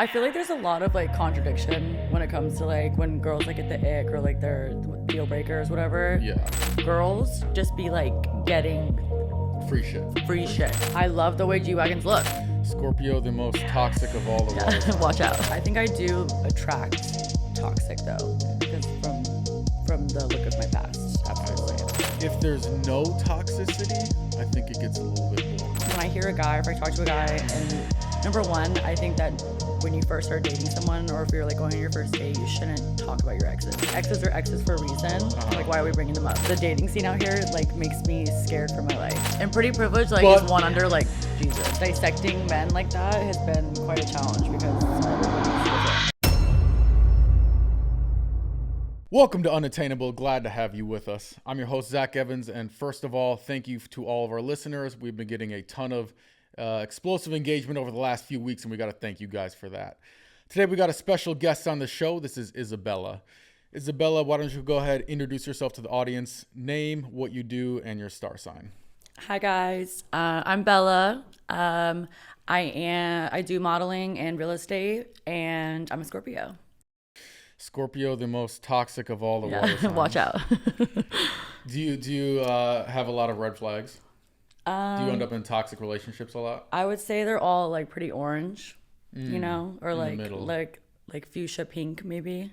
I feel like there's a lot of like contradiction when it comes to like when girls like get the ick or like their deal breakers, whatever. Yeah. Girls just be like getting Free shit. I love the way G-Wagons look. Scorpio, the most toxic of all the world. Watch out. I think I do attract toxic though, because from the look of my past. Absolutely. If there's no toxicity, I think it gets a little bit boring. When I hear a guy, if I talk to a guy, and number one, I think that when you first start dating someone, or if you're like going on your first date, you shouldn't talk about your exes. Exes are exes for a reason. Like, why are we bringing them up? The dating scene out here like makes me scared for my life. And pretty privileged, like, is one under like Jesus. Dissecting men like that has been quite a challenge because everybody's different. Welcome to Unattainable. Glad to have you with us. I'm your host, Zach Evans, and first of all, thank you to all of our listeners. We've been getting a ton of explosive engagement over the last few weeks, and we got to thank you guys for that. Today, we got a special guest on the show. This is Isabella. Isabella, why don't you go ahead, introduce yourself to the audience, name, what you do, and your star sign. Hi guys, I'm Bella. I do modeling and real estate, and I'm a Scorpio. Scorpio, the most toxic of all the water signs. Watch out. Do you have a lot of red flags? Do you end up in toxic relationships a lot? I would say they're all like pretty orange, you know, or like fuchsia pink maybe,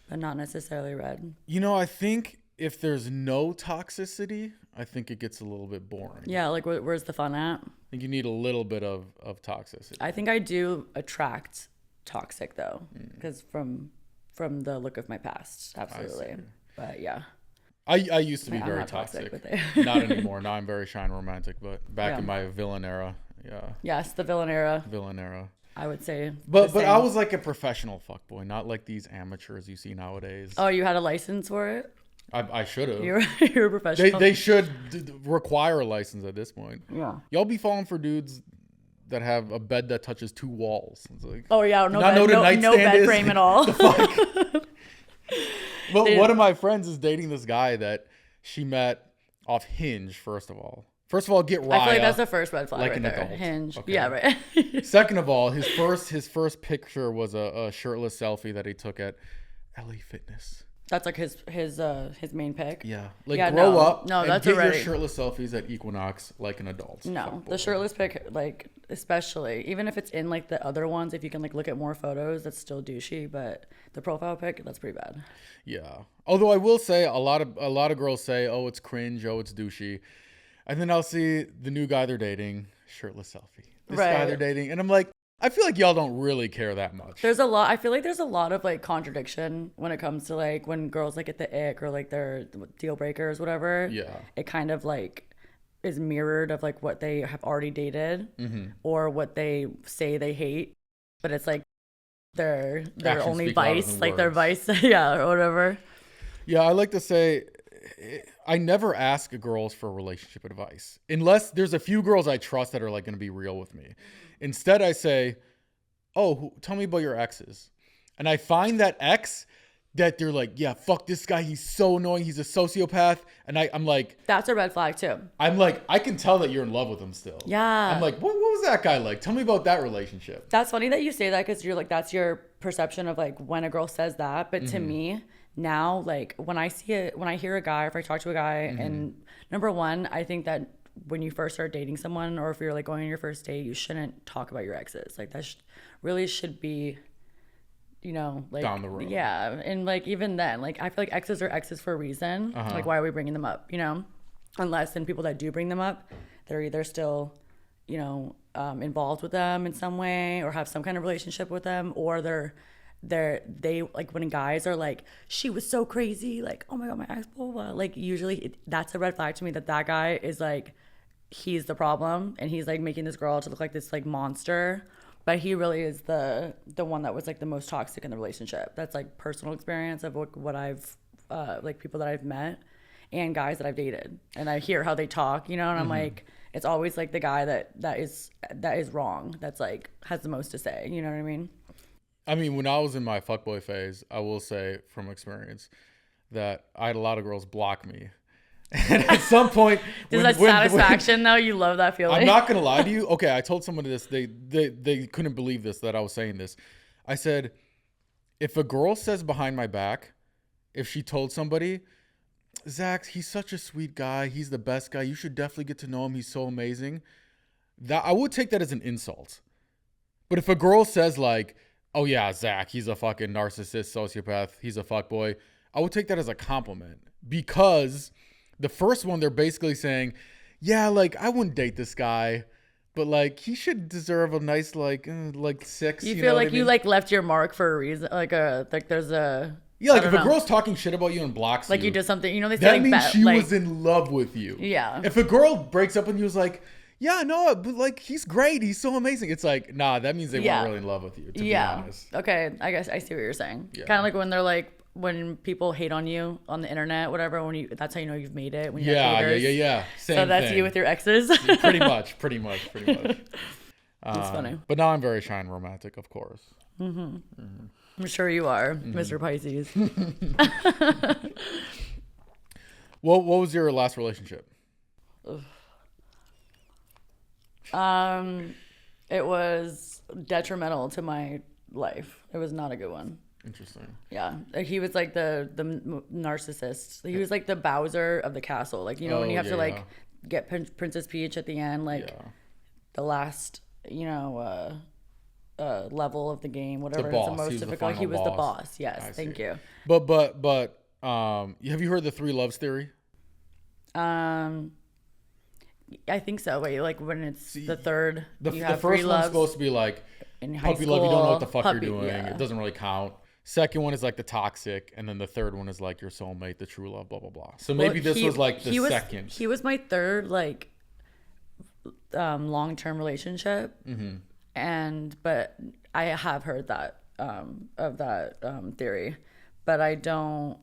but not necessarily red. You know, I think if there's no toxicity, I think it gets a little bit boring. Yeah, like where's the fun at? I think you need a little bit of toxicity. I think I do attract toxic though, because from the look of my past, absolutely. But yeah. I used to be I'm very not toxic. Not anymore. Now I'm very shy and romantic, but back in my villain era. Yeah. Yes, the villain era. I would say. But I was like a professional fuckboy, not like these amateurs you see nowadays. Oh, you had a license for it? I should have. You're a professional. They should require a license at this point. Yeah. Y'all be falling for dudes that have a bed that touches two walls. It's like, oh yeah, no bed frame at all. The fuck? But one of my friends is dating this guy that she met off Hinge. First of all, get Raya. I feel like that's the first red flag like right an there. adult. Hinge. Okay. Yeah, right. Second of all, his first picture was a shirtless selfie that he took at LA Fitness. That's like his main pick. Yeah, grow up. No, and that's get already your shirtless selfies at Equinox like an adult. No, the shirtless pic, like especially even if it's in like the other ones, if you can like look at more photos, that's still douchey. But the profile pic, that's pretty bad. Yeah. Although I will say a lot of girls say, oh, it's cringe, oh, it's douchey, and then I'll see the new guy they're dating, shirtless selfie. This guy they're dating, and I'm like, I feel like y'all don't really care that much. I feel like there's a lot of like contradiction when it comes to like when girls like get the ick or like their deal breakers, whatever. Yeah. It kind of like is mirrored of like what they have already dated or what they say they hate, but it's like their Actions only speak louder vice, than like their words. vice, yeah, or whatever. Yeah, I like to say I never ask girls for relationship advice unless there's a few girls I trust that are like going to be real with me. Instead, I say, oh, tell me about your exes. And I find that ex that they're like, yeah, fuck this guy. He's so annoying. He's a sociopath. And I'm like. That's a red flag too. I'm like, I can tell that you're in love with him still. Yeah. I'm like, what was that guy like? Tell me about that relationship. That's funny that you say that because you're like, that's your perception of like when a girl says that. But to me now, like when I hear a guy, if I talk to a guy and number one, I think that when you first start dating someone or if you're like going on your first date, you shouldn't talk about your exes. Like that really should be, you know, like down the road. Yeah. And like even then, like I feel like exes are exes for a reason. Like why are we bringing them up, you know? Unless then people that do bring them up, they're either still, you know, involved with them in some way or have some kind of relationship with them, or they like when guys are like, she was so crazy, like, oh my god, my ex, blah, blah, blah. Like usually that's a red flag to me that guy is like, he's the problem and he's like making this girl to look like this like monster, but he really is the one that was like the most toxic in the relationship. That's like personal experience of what I've like people that I've met and guys that I've dated, and I hear how they talk, you know, and I'm like, it's always like the guy that is wrong, that's like has the most to say, you know what I mean? I mean, when I was in my fuckboy phase, I will say from experience that I had a lot of girls block me. And at some point, There's that satisfaction though. You love that feeling. I'm not gonna lie to you. Okay, I told somebody this. They couldn't believe this, that I was saying this. I said, if a girl says behind my back, if she told somebody, Zach, he's such a sweet guy. He's the best guy. You should definitely get to know him. He's so amazing. That I would take that as an insult. But if a girl says like, oh yeah, Zach, he's a fucking narcissist, sociopath, he's a fuckboy, I would take that as a compliment. Because the first one, they're basically saying, yeah, like I wouldn't date this guy, but like he should deserve a nice like 6. You feel like you like left your mark for a reason. Like there's a yeah, like if a girl's talking shit about you and blocks like you, you did something, you know, they say that like means she was in love with you. Yeah. If a girl breaks up with you, was like, yeah, no, but like he's great, he's so amazing. It's like, nah, that means they weren't really in love with you. To be honest. Okay, I guess I see what you're saying. Yeah. Kind of like when they're like, when people hate on you on the internet, whatever. When that's how you know you've made it. When you have haters. Yeah. Same so that's thing. you with your exes. pretty much. That's funny. But now I'm very shy and romantic, of course. I'm sure you are, Mr. Pisces. What was your last relationship? It was detrimental to my life. It was not a good one. Interesting. Yeah, he was like the narcissist. He was like the Bowser of the castle. Like, you know, when you have to like get Princess Peach at the end, like the last, you know, level of the game, whatever. The boss. It's the most difficult. He was the boss. Yes, thank you. But have you heard the 3 loves theory? I think so. Wait, like when it's the third, the first one's supposed to be like in high puppy school, love. You don't know what the fuck you're doing. Yeah. It doesn't really count. Second one is like the toxic, and then the third one is like your soulmate, the true love, blah blah blah. So maybe this was like the second. He was my third like long-term relationship, but I have heard that of that theory, but I don't.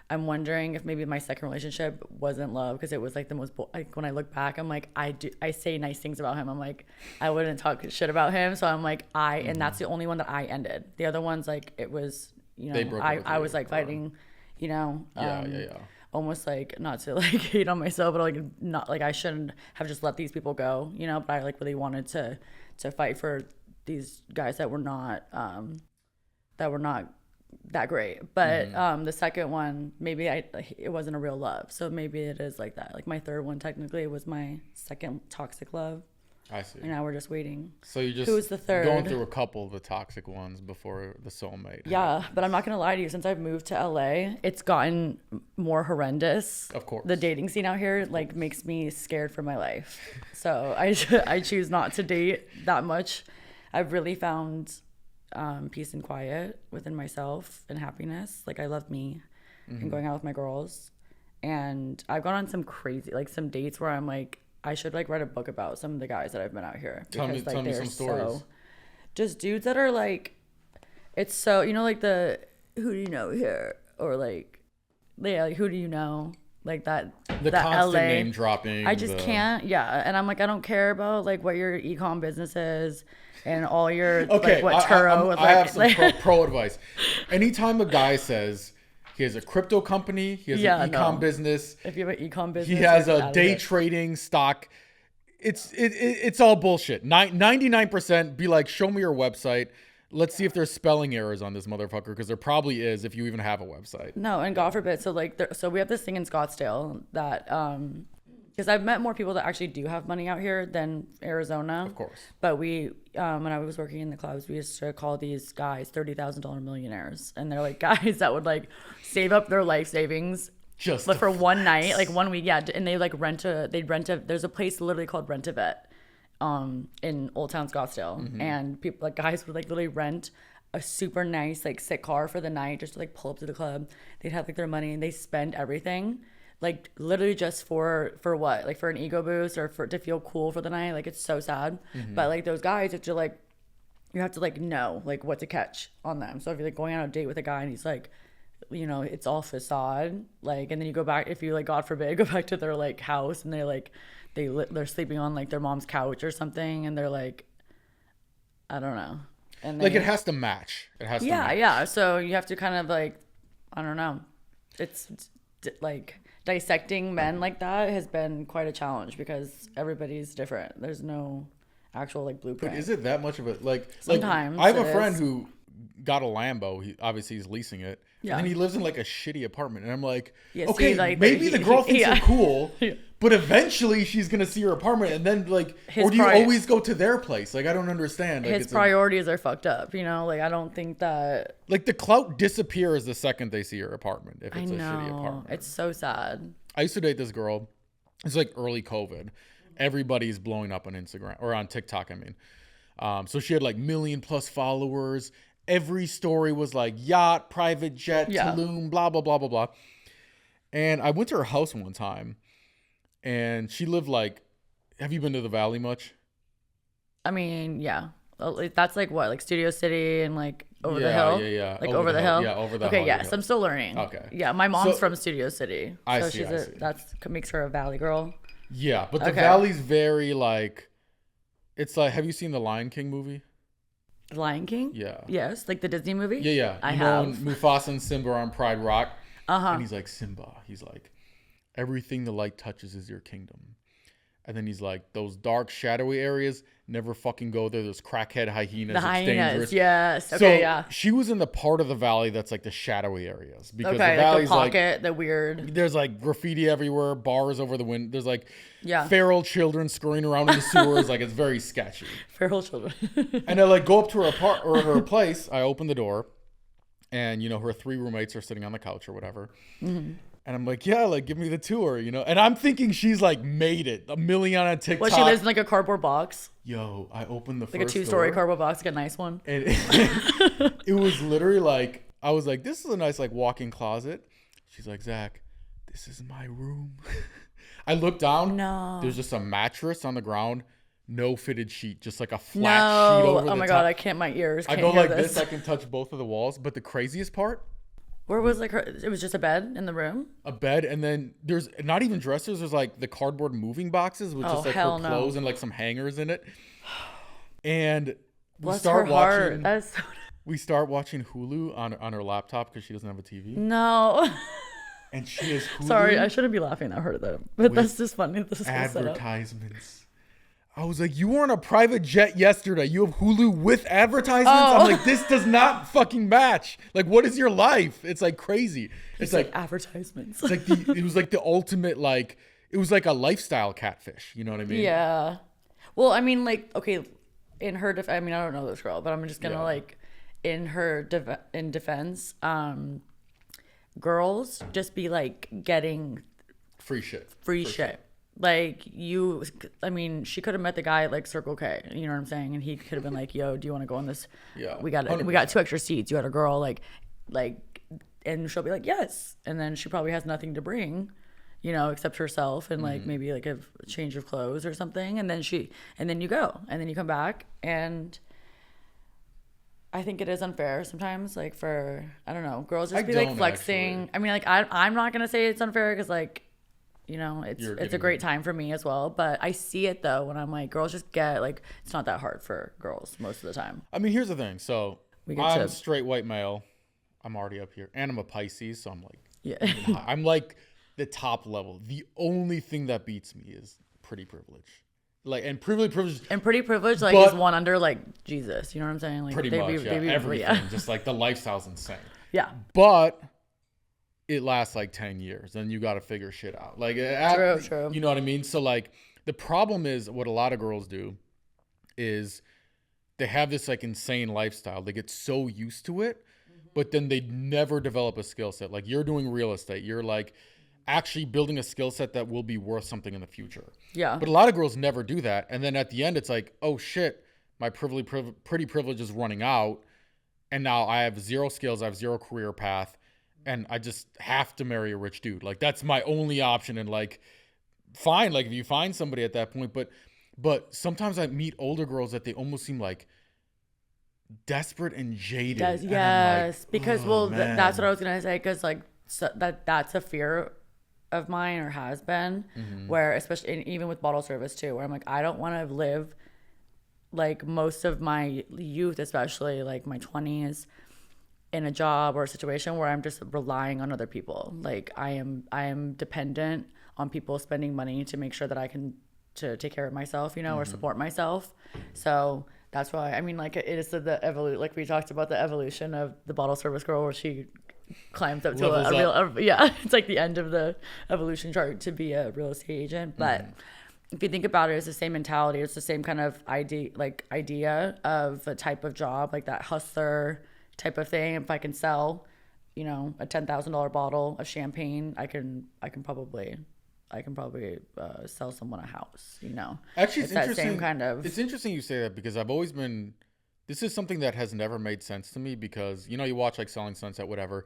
I'm wondering if maybe my second relationship wasn't love, because it was like the most like when I look back, I'm like I say nice things about him. I'm like I wouldn't talk shit about him, so I'm like and that's the only one that I ended. The other ones, like it was, you know, I was like fighting, you know, almost like not to like hate on myself, but like not like I shouldn't have just let these people go, you know. But I like really wanted to fight for these guys that were not that great. But the second one, maybe it wasn't a real love, so maybe it is like that. Like my third one technically was my second toxic love. I see. And now we're just waiting. So you just who's the third? Going through a couple of the toxic ones before the soulmate. Yeah, but I'm not gonna lie to you. Since I've moved to LA, it's gotten more horrendous. Of course. The dating scene out here like makes me scared for my life. So I choose not to date that much. I've really found peace and quiet within myself and happiness. Like I love me and going out with my girls. And I've gone on some crazy, like some dates where I'm like, I should like write a book about some of the guys that I've been out here. Tell me some stories. Just dudes that are like, it's so, you know, like the, who do you know here? Or like, yeah, like who do you know? Like that. The that constant LA, name dropping. I just can't. Yeah. And I'm like, I don't care about like what your e-com business is and all your, like what Turo. I have some pro advice. Anytime a guy says he has a crypto company, he has an e-com business. If you have an e-com business, he has a day trading stock. It's all bullshit. 99% be like, show me your website. Let's see if there's spelling errors on this motherfucker, because there probably is if you even have a website. No, and God forbid. So like, so we have this thing in Scottsdale that, because I've met more people that actually do have money out here than Arizona. Of course. But we, when I was working in the clubs, we used to call these guys $30,000 millionaires, and they're like guys that would like save up their life savings just for one night, like 1 week, and they like there's a place literally called Rent-A-Vet in Old Town Scottsdale, and people like guys would like literally rent a super nice like sick car for the night just to like pull up to the club. They'd have like their money and they spend everything like literally just for what, like for an ego boost or for to feel cool for the night. Like it's so sad. But like those guys, it's just like you have to like know like what to catch on them. So if you're like going on a date with a guy and he's like, you know, it's all facade, like, and then you go back, if you like God forbid go back to their like house and they're sleeping on like their mom's couch or something, and they're like, I don't know, and like it has to match. It has to match. Yeah. So you have to kind of like, I don't know, it's like dissecting men like that has been quite a challenge because everybody's different. There's no actual like blueprint. But is it that much of a like? Sometimes I have a friend who got a Lambo. He's leasing it. Yeah. And he lives in like a shitty apartment. And I'm like, yeah, okay, see, like, maybe the girl thinks you're cool, Yeah. but eventually she's gonna see your apartment, and then like, His or do you always go to their place? Like, I don't understand. Like, his priorities are fucked up. You know, like I don't think that. Like the clout disappears the second they see your apartment. If it's a shitty apartment, It's so sad. I used to date this girl. It's like early COVID. Everybody's blowing up on Instagram or on TikTok. I mean, so she had like 1 million+ followers. Every story was like yacht, private jet, Tulum, blah, blah, blah, blah, blah. And I went to her house one time and she lived like, have you been to the Valley much? I mean, yeah. That's like what? Like Studio City and like over the hill? Yeah. Like over the hill? Yeah, over the hill. Okay, yes. hill. I'm still learning. Okay. Yeah, my mom's from Studio City. I see. That makes her a Valley girl. Yeah, but the Valley's very like, it's like, have you seen the Lion King movie? Lion King? Yeah. Yes, like the Disney movie? Yeah. I have. When Mufasa and Simba are on Pride Rock. And he's like, Simba, he's like, everything the light touches is your kingdom. And then he's like, those dark, shadowy areas, never fucking go there. There's crackhead hyenas. The it's hyenas, dangerous. yes. Okay, so yeah. She was in the part of the valley that's like the shadowy areas. Because the like valley's the pocket, the weird. There's like graffiti everywhere, bars over the window. There's like feral children scurrying around in the sewers. Like it's very sketchy. Feral children. And I like go up to her place. I open the door. And, you know, her 3 roommates are sitting on the couch or whatever. Mm-hmm. And I'm like, yeah, like, give me the tour, you know? And I'm thinking she's, like, made it. 1 million on TikTok. Well, she lives in, like, a cardboard box. Yo, I opened the like first a 2-story door, cardboard box, like a nice one. And it was literally, like, I was like, this is a nice, like, walk-in closet. She's like, Zach, this is my room. I looked down. No. There's just a mattress on the ground. No fitted sheet, just like a flat sheet over the top. Oh my God, I can't, my ears can't I go hear like this. I can touch both of the walls. But the craziest part, where was like her, it was just a bed in the room? A bed, and then there's not even dressers, there's like the cardboard moving boxes with just like her clothes and like some hangers in it. And we start watching we start watching Hulu on her laptop because she doesn't have a TV. No. And she is Hulu. Sorry, I shouldn't be laughing at her though. But that's just funny. This is advertisements. I was like, you were on a private jet yesterday. You have Hulu with advertisements? I'm like, this does not fucking match. Like, what is your life? It's like crazy. It's like advertisements. It's like it was like the ultimate, like, it was like a lifestyle catfish. You know what I mean? Yeah. Well, I mean, like, okay, in her defense, I mean, I don't know this girl, but I'm just gonna like, in her defense, girls just be like getting free shit. Like I mean, she could have met the guy at like Circle K, you know what I'm saying? And he could have been like, yo, do you want to go on this? Yeah. We got 2 extra seats. You had a girl like, and she'll be like, yes. And then she probably has nothing to bring, you know, except herself and like maybe like a change of clothes or something. And then you go and then you come back. And I think it is unfair sometimes, like for, I don't know, girls just be like flexing. Actually. I mean, like I'm not going to say it's unfair because like, you know, it's a great time for me as well. But I see it though when I'm like, girls just get like, it's not that hard for girls most of the time. I mean, here's the thing. So I'm straight white male. I'm already up here. And I'm a Pisces. So I'm like, I'm like the top level. The only thing that beats me is pretty privilege. Like, and pretty privilege like is one under like Jesus. You know what I'm saying? Like pretty much, everything. Yeah. Just like the lifestyle's insane. Yeah. But it lasts like 10 years and you got to figure shit out. Like, true. You know what I mean? So like the problem is what a lot of girls do is they have this like insane lifestyle. They get so used to it, but then they never develop a skill set. Like you're doing real estate. You're like actually building a skill set that will be worth something in the future. Yeah. But a lot of girls never do that. And then at the end, it's like, oh shit, my pretty privilege is running out. And now I have 0 skills. I have 0 career path. And I just have to marry a rich dude. Like that's my only option. And like, fine. Like if you find somebody at that point, but sometimes I meet older girls that they almost seem like desperate and jaded. Yes. Like, because that's what I was going to say. Cause like that's a fear of mine or has been where especially even with bottle service too, where I'm like, I don't want to live – like most of my youth, especially like my 20s, in a job or a situation where I'm just relying on other people. Like I am dependent on people spending money to make sure that I can to take care of myself, you know, or support myself. So that's why, I mean, like it is the evolution, like we talked about the evolution of the bottle service girl where she climbs up to a real, yeah, it's like the end of the evolution chart to be a real estate agent. But if you think about it, it's the same mentality. It's the same kind of idea of a type of job, like that hustler type of thing. If I can sell, you know, a $10,000 bottle of champagne, I can probably sell someone a house, you know. Actually, it's that same kind of. It's interesting you say that because I've always been. This is something that has never made sense to me because you know you watch like Selling Sunset, whatever.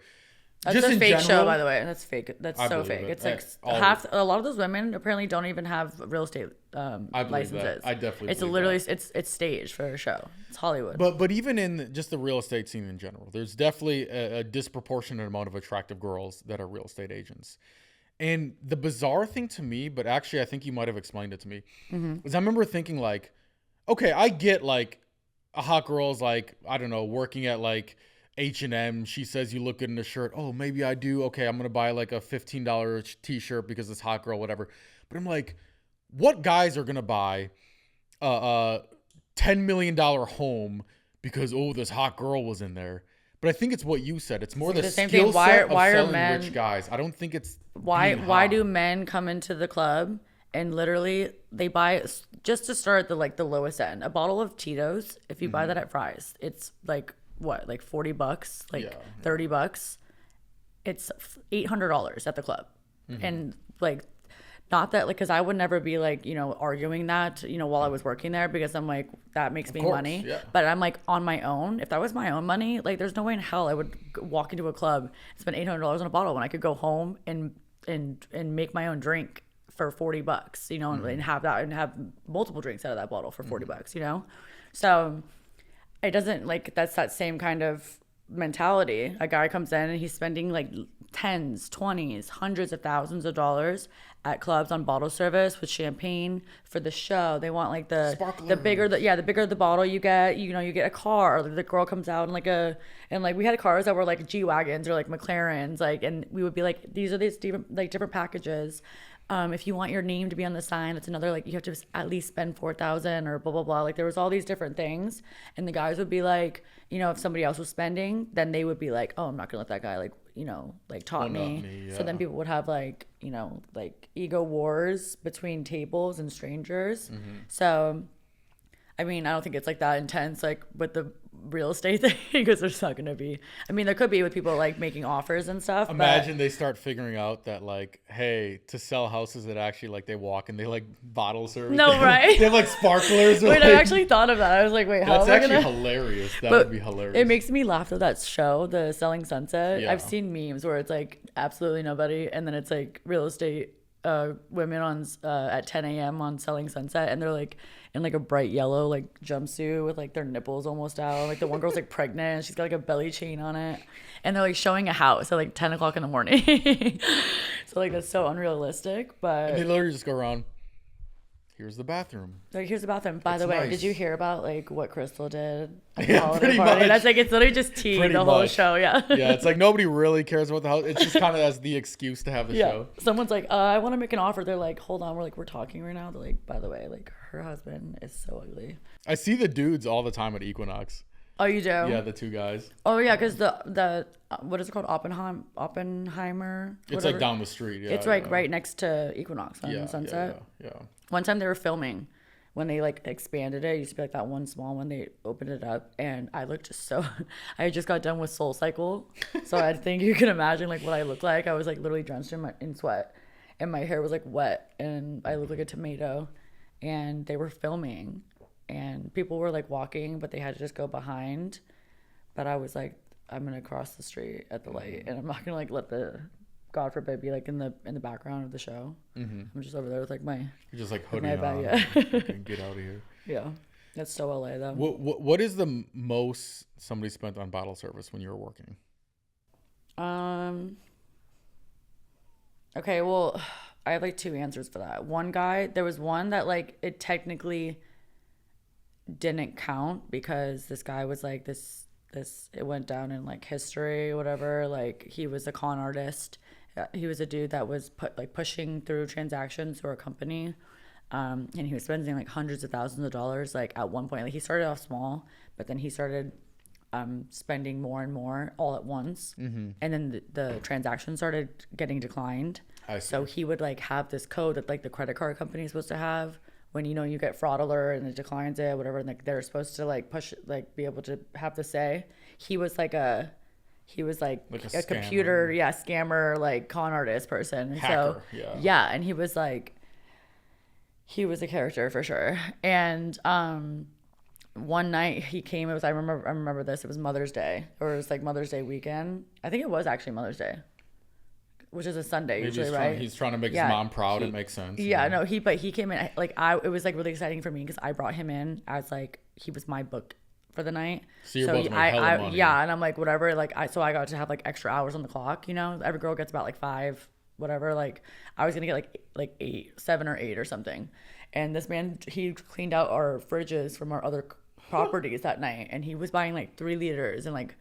That's just a fake show, by the way. That's fake. That's so fake. It's like a lot of those women apparently don't even have real estate licenses. That. I definitely. It's literally that. It's staged for a show. It's Hollywood. But even in just the real estate scene in general, there's definitely a disproportionate amount of attractive girls that are real estate agents. And the bizarre thing to me, but actually I think you might have explained it to me, is I remember thinking like, okay, I get like a hot girl's like, I don't know, working at like H&M. She says you look good in a shirt. Oh, maybe I do. Okay, I'm going to buy like a $15 t-shirt because it's hot girl, whatever. But I'm like, what guys are going to buy a $10 million home because, oh, this hot girl was in there? But I think it's what you said. It's more the skill set of selling rich guys. I don't think it's why do men come into the club and literally they buy just to start at the lowest end a bottle of Tito's. If you buy that at Fry's, it's like what, like $40, like $30. It's $800 at the club, and like. Not that, like, because I would never be, like, you know, arguing that, you know, while I was working there because I'm like, that makes me money. Yeah. But I'm like, on my own, if that was my own money, like, there's no way in hell I would walk into a club and spend $800 on a bottle when I could go home and make my own drink for $40, you know, and have that and have multiple drinks out of that bottle for $40, you know? So it doesn't, like, that's that same kind of mentality. A guy comes in and he's spending like tens, 20s, hundreds of thousands of dollars at clubs on bottle service with champagne for the show. They want like the bigger the bottle you get, you know, you get a car. Or the girl comes out and like we had cars that were like G-Wagons or like McLarens, like, and we would be like, these are these different packages. If you want your name to be on the sign, that's another, like, you have to at least spend $4,000 or blah, blah, blah. Like, there was all these different things. And the guys would be like, you know, if somebody else was spending, then they would be like, oh, I'm not going to let that guy, like, you know, like, taunt me. Yeah. So then people would have, like, you know, like, ego wars between tables and strangers. So, I mean, I don't think it's, like, that intense, like, with the real estate thing, because there's not going to be, I mean, there could be with people like making offers and stuff. Imagine they start figuring out that, like, hey, to sell houses that actually, like, they walk and they like bottle service. No, right? They have like sparklers. Wait, I actually thought of that. I was like, wait, how? That's actually hilarious. That would be hilarious. It makes me laugh at that show, the Selling Sunset. Yeah. I've seen memes where it's like absolutely nobody, and then it's like real estate women on at 10 a.m. on Selling Sunset, and they're like in like a bright yellow like jumpsuit with like their nipples almost out. Like the one girl's like pregnant and she's got like a belly chain on it, and they're like showing a house at like 10 o'clock in the morning. So like that's so unrealistic, but and they literally just go around, here's the bathroom. Like, here's the bathroom. By the way, nice. Did you hear about like what Crystal did at the yeah, holiday party? Much. That's like, it's literally just tea the whole show. Yeah. Yeah, it's like nobody really cares about the house. It's just kind of as the excuse to have the show. Someone's like, I want to make an offer. They're like, hold on, we're talking right now. They're like, by the way, like her husband is so ugly. I see the dudes all the time at Equinox. Oh, you do? Yeah, the two guys. Oh yeah, because the what is it called? Oppenheimer. It's like down the street. Yeah, it's like right next to Equinox on Sunset. Yeah. One time they were filming when they like expanded it. It used to be like that one small one. They opened it up, and I looked I just got done with Soul Cycle, so I think you can imagine like what I look like. I was like literally drenched in sweat, and my hair was like wet, and I looked like a tomato. And they were filming, and people were like walking, but they had to just go behind. But I was like, I'm gonna cross the street at the light, and I'm not gonna like let the, God forbid, be like in the background of the show. I'm just over there with like my. You're just like hoodie on. Get out of here. Yeah, that's so LA though. What is the most somebody spent on bottle service when you were working? Okay, well, I have like two answers for that. One guy, there was one that like it technically didn't count because this guy was like this it went down in like history or whatever. Like he was a con artist. He was a dude that was pushing through transactions for a company. And he was spending like hundreds of thousands of dollars. Like at one point, like he started off small, but then he started spending more and more all at once. And then the transaction started getting declined. So he would like have this code that like the credit card company is supposed to have when, you know, you get fraud alert and it declines it, whatever. And like they're supposed to like push, like be able to have to say. He was like a computer, scammer, like con artist person. And hacker, and he was a character for sure. And one night he came, I remember this, it was Mother's Day, or it was like Mother's Day weekend. I think it was actually Mother's Day, which is a Sunday. Maybe usually, right? He's trying to make his mom proud. It makes sense. But he came in, like it was like really exciting for me because I brought him in as like, he was my book for the night. So you're both hella money. Yeah, and I'm like, whatever, like I got to have like extra hours on the clock, you know? Every girl gets about like 5, whatever. Like I was gonna get like 8, 7 or 8 or something. And this man, he cleaned out our fridges from our other properties that night, and he was buying like 3 liters and like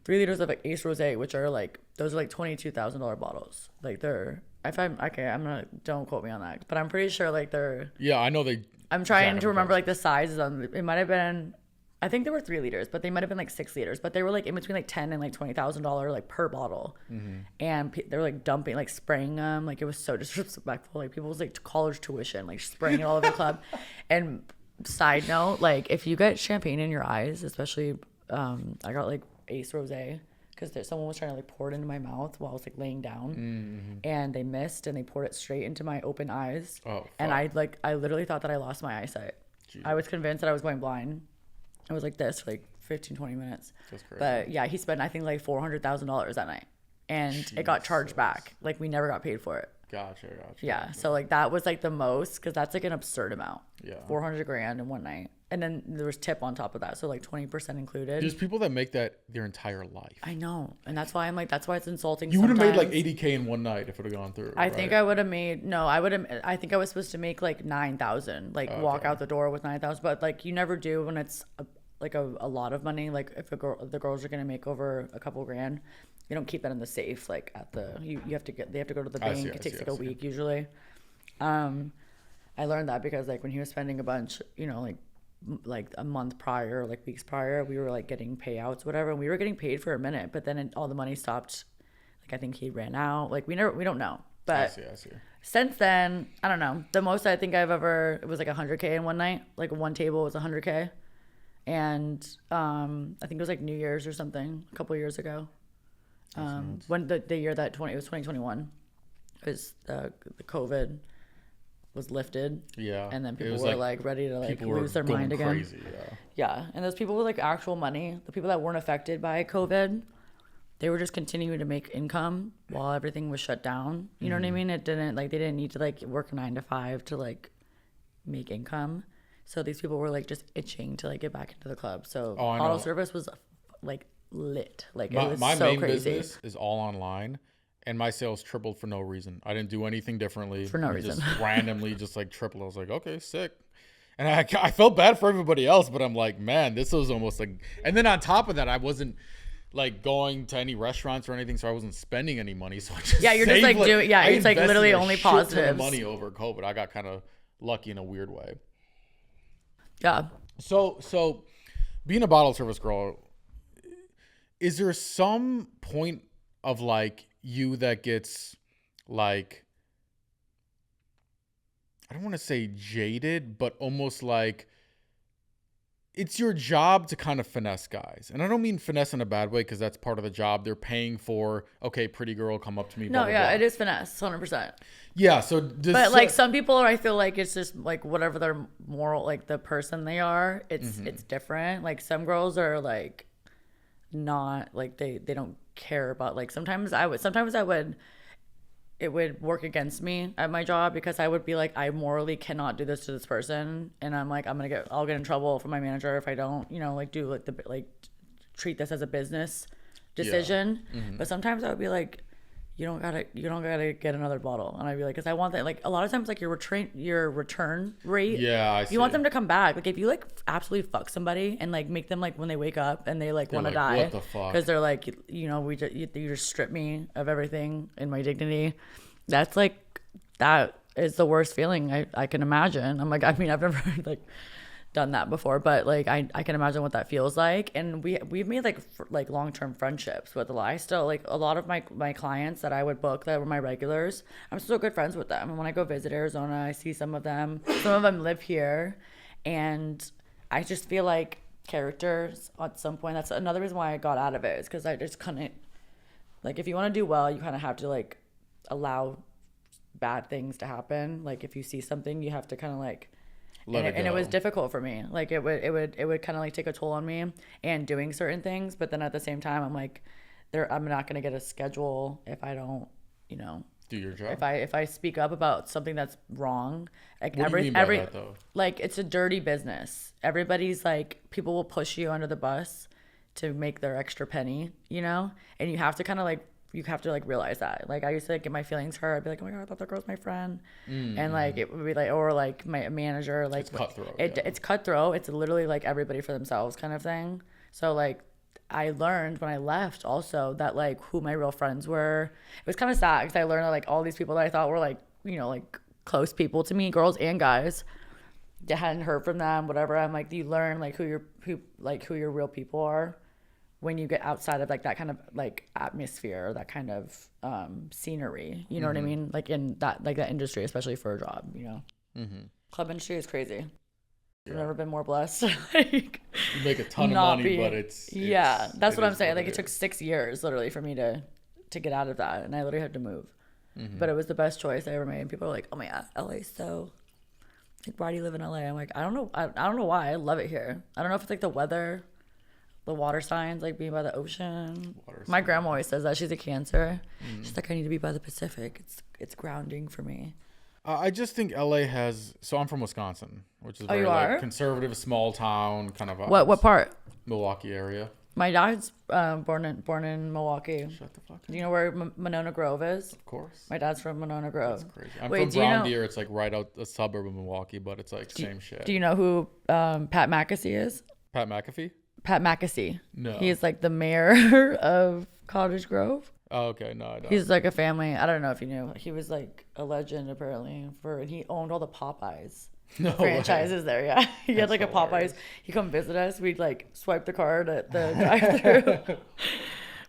3 liters of like Ace Rosé, which are like, those are like $22,000 bottles. Like they're, don't quote me on that, but I'm pretty sure like they're, I know they, I'm trying to remember like the sizes on it. Might have been, I think there were 3 liters, but they might have been like 6 liters, but they were like in between like $10,000 and like $20,000 like per bottle. And they were like dumping, like spraying them. Like it was so disrespectful. Like people's like college tuition, like spraying it all over the club. And side note, like if you get champagne in your eyes, especially, I got like Ace Rosé because someone was trying to like pour it into my mouth while I was like laying down, and they missed and they poured it straight into my open eyes. And I literally thought that I lost my eyesight. Jeez. I was convinced that I was going blind. It was like this for like 15-20 minutes. That's crazy. But yeah, he spent I think like $400,000 that night, and it got charged back. Like we never got paid for it. Gotcha. Yeah, so like that was like the most, because that's like an absurd amount. Yeah, $400,000 in one night, and then there was tip on top of that, so like 20% included. There's people that make that their entire life. I know, and that's why I'm like, that's why it's insulting. You would have made like $80,000 in one night if it would have gone through. I think I would have made I think I was supposed to make like 9,000, like walk out the door with 9,000, but like you never do when it's a lot of money. Like if the girls are gonna make over a couple grand, you don't keep that in the safe. Like at the they have to go to the bank. It takes like a week usually. I learned that because like when he was spending a bunch, you know, like a month prior, like weeks prior, we were like getting payouts, whatever, and we were getting paid for a minute, but then all the money stopped. Like I think he ran out. Like we don't know. But I see. Since then, I don't know. The most I think I've ever, it was like $100,000 in one night. Like one table was $100,000. And I think it was like New Year's or something a couple of years ago. When the year that it was 2021, because the COVID was lifted. Yeah. And then people were like ready to like lose their mind again. Crazy, yeah. And those people with like actual money, the people that weren't affected by COVID, they were just continuing to make income while everything was shut down. You know what I mean? They didn't need to like work 9 to 5 to like make income. So these people were like just itching to like get back into the club. So bottle service was like lit. Like it was so crazy. My main business is all online, and my sales tripled for no reason. I didn't do anything differently. For no reason. Just randomly just like tripled. I was like, okay, sick. And I felt bad for everybody else, but I'm like, man, this was almost like. And then on top of that, I wasn't like going to any restaurants or anything, so I wasn't spending any money. So I just you're just like doing it's like literally only positives. Money over COVID. I got kind of lucky in a weird way. Yeah. So being a bottle service girl, is there some point of like you that gets like, I don't want to say jaded, but almost like it's your job to kind of finesse guys? And I don't mean finesse in a bad way, because that's part of the job. They're paying for, okay, pretty girl, come up to me. No, yeah, it is finesse, 100%. Yeah, so like some people, I feel like it's just like whatever their moral, like the person they are, it's different. Like some girls are like not like they don't care about, like sometimes it would work against me at my job, because I would be like, I morally cannot do this to this person, and I'm like, I'll get in trouble from my manager if I don't, you know, like do treat this as a business decision. Yeah. But sometimes I would be like, you don't gotta get another bottle. And I'd be like, because I want that. Like a lot of times, like your return rate. Yeah, I see. You want them to come back. Like if you like absolutely fuck somebody and like make them like when they wake up and they like want to die. What the fuck? Because they're like, you just strip me of everything and my dignity. That's like, that is the worst feeling I can imagine. I'm like, I mean, I've never like done that before, but like I can imagine what that feels like. And we've made like long-term friendships with I still like a lot of my clients that I would book that were my regulars. I'm still good friends with them, and when I go visit Arizona, I see some of them live here, and I just feel like characters at some point. That's another reason why I got out of it, is because I just couldn't, like, if you want to do well, you kind of have to like allow bad things to happen. Like if you see something, you have to kind of like and it was difficult for me. Like it would kind of like take a toll on me and doing certain things. But then at the same time, I'm like, I'm not gonna get a schedule if I don't, do your job. If I speak up about something that's wrong. Like what do you mean by that, though? Like it's a dirty business. Everybody's like, people will push you under the bus to make their extra penny, and you have to kind of like, realize that. Like I used to like, get my feelings hurt. I'd be like, oh my God, I thought that girl's my friend. And like it would be like, or like my manager, like it's cutthroat. It's cutthroat. It's literally like everybody for themselves kind of thing. So like I learned when I left also that like who my real friends were. It was kind of sad because I learned that like all these people that I thought were like, like close people to me, girls and guys, I hadn't heard from them, whatever. I'm like, you learn like who your real people are when you get outside of like that kind of like atmosphere or that kind of scenery, you know what I mean? Like in that, like that industry, especially for a job, Club industry is crazy. I've never been more blessed. Like, you make a ton of money, but it's that's what I'm saying. Like it took 6 years literally for me to get out of that, and I literally had to move. But it was the best choice I ever made. And people are like, oh my God, LA's so, like, why do you live in LA? I'm like, I don't know. I don't know why. I love it here. I don't know if it's like the weather, the water signs, like being by the ocean. My grandma always says that. She's a Cancer. She's like, I need to be by the Pacific. It's grounding for me. I just think LA has. So I'm from Wisconsin, which is very like conservative, small town kind of. What part? Milwaukee area. My dad's born in Milwaukee. Shut the fuck up. Do you know where Monona Grove is? Of course. My dad's from Monona Grove. That's crazy. I'm from Brown Deer. It's like right out a suburb of Milwaukee, but it's like same shit. Do you know who Pat McAfee is? Pat McAfee? Pat McAfee. No. He's like the mayor of Cottage Grove. Oh, okay. No, I don't. He's like a family. I don't know if you knew. He was like a legend apparently he owned all the Popeyes franchises there. Yeah. He had like a Popeyes. He come visit us. We'd like swipe the card at the drive-thru.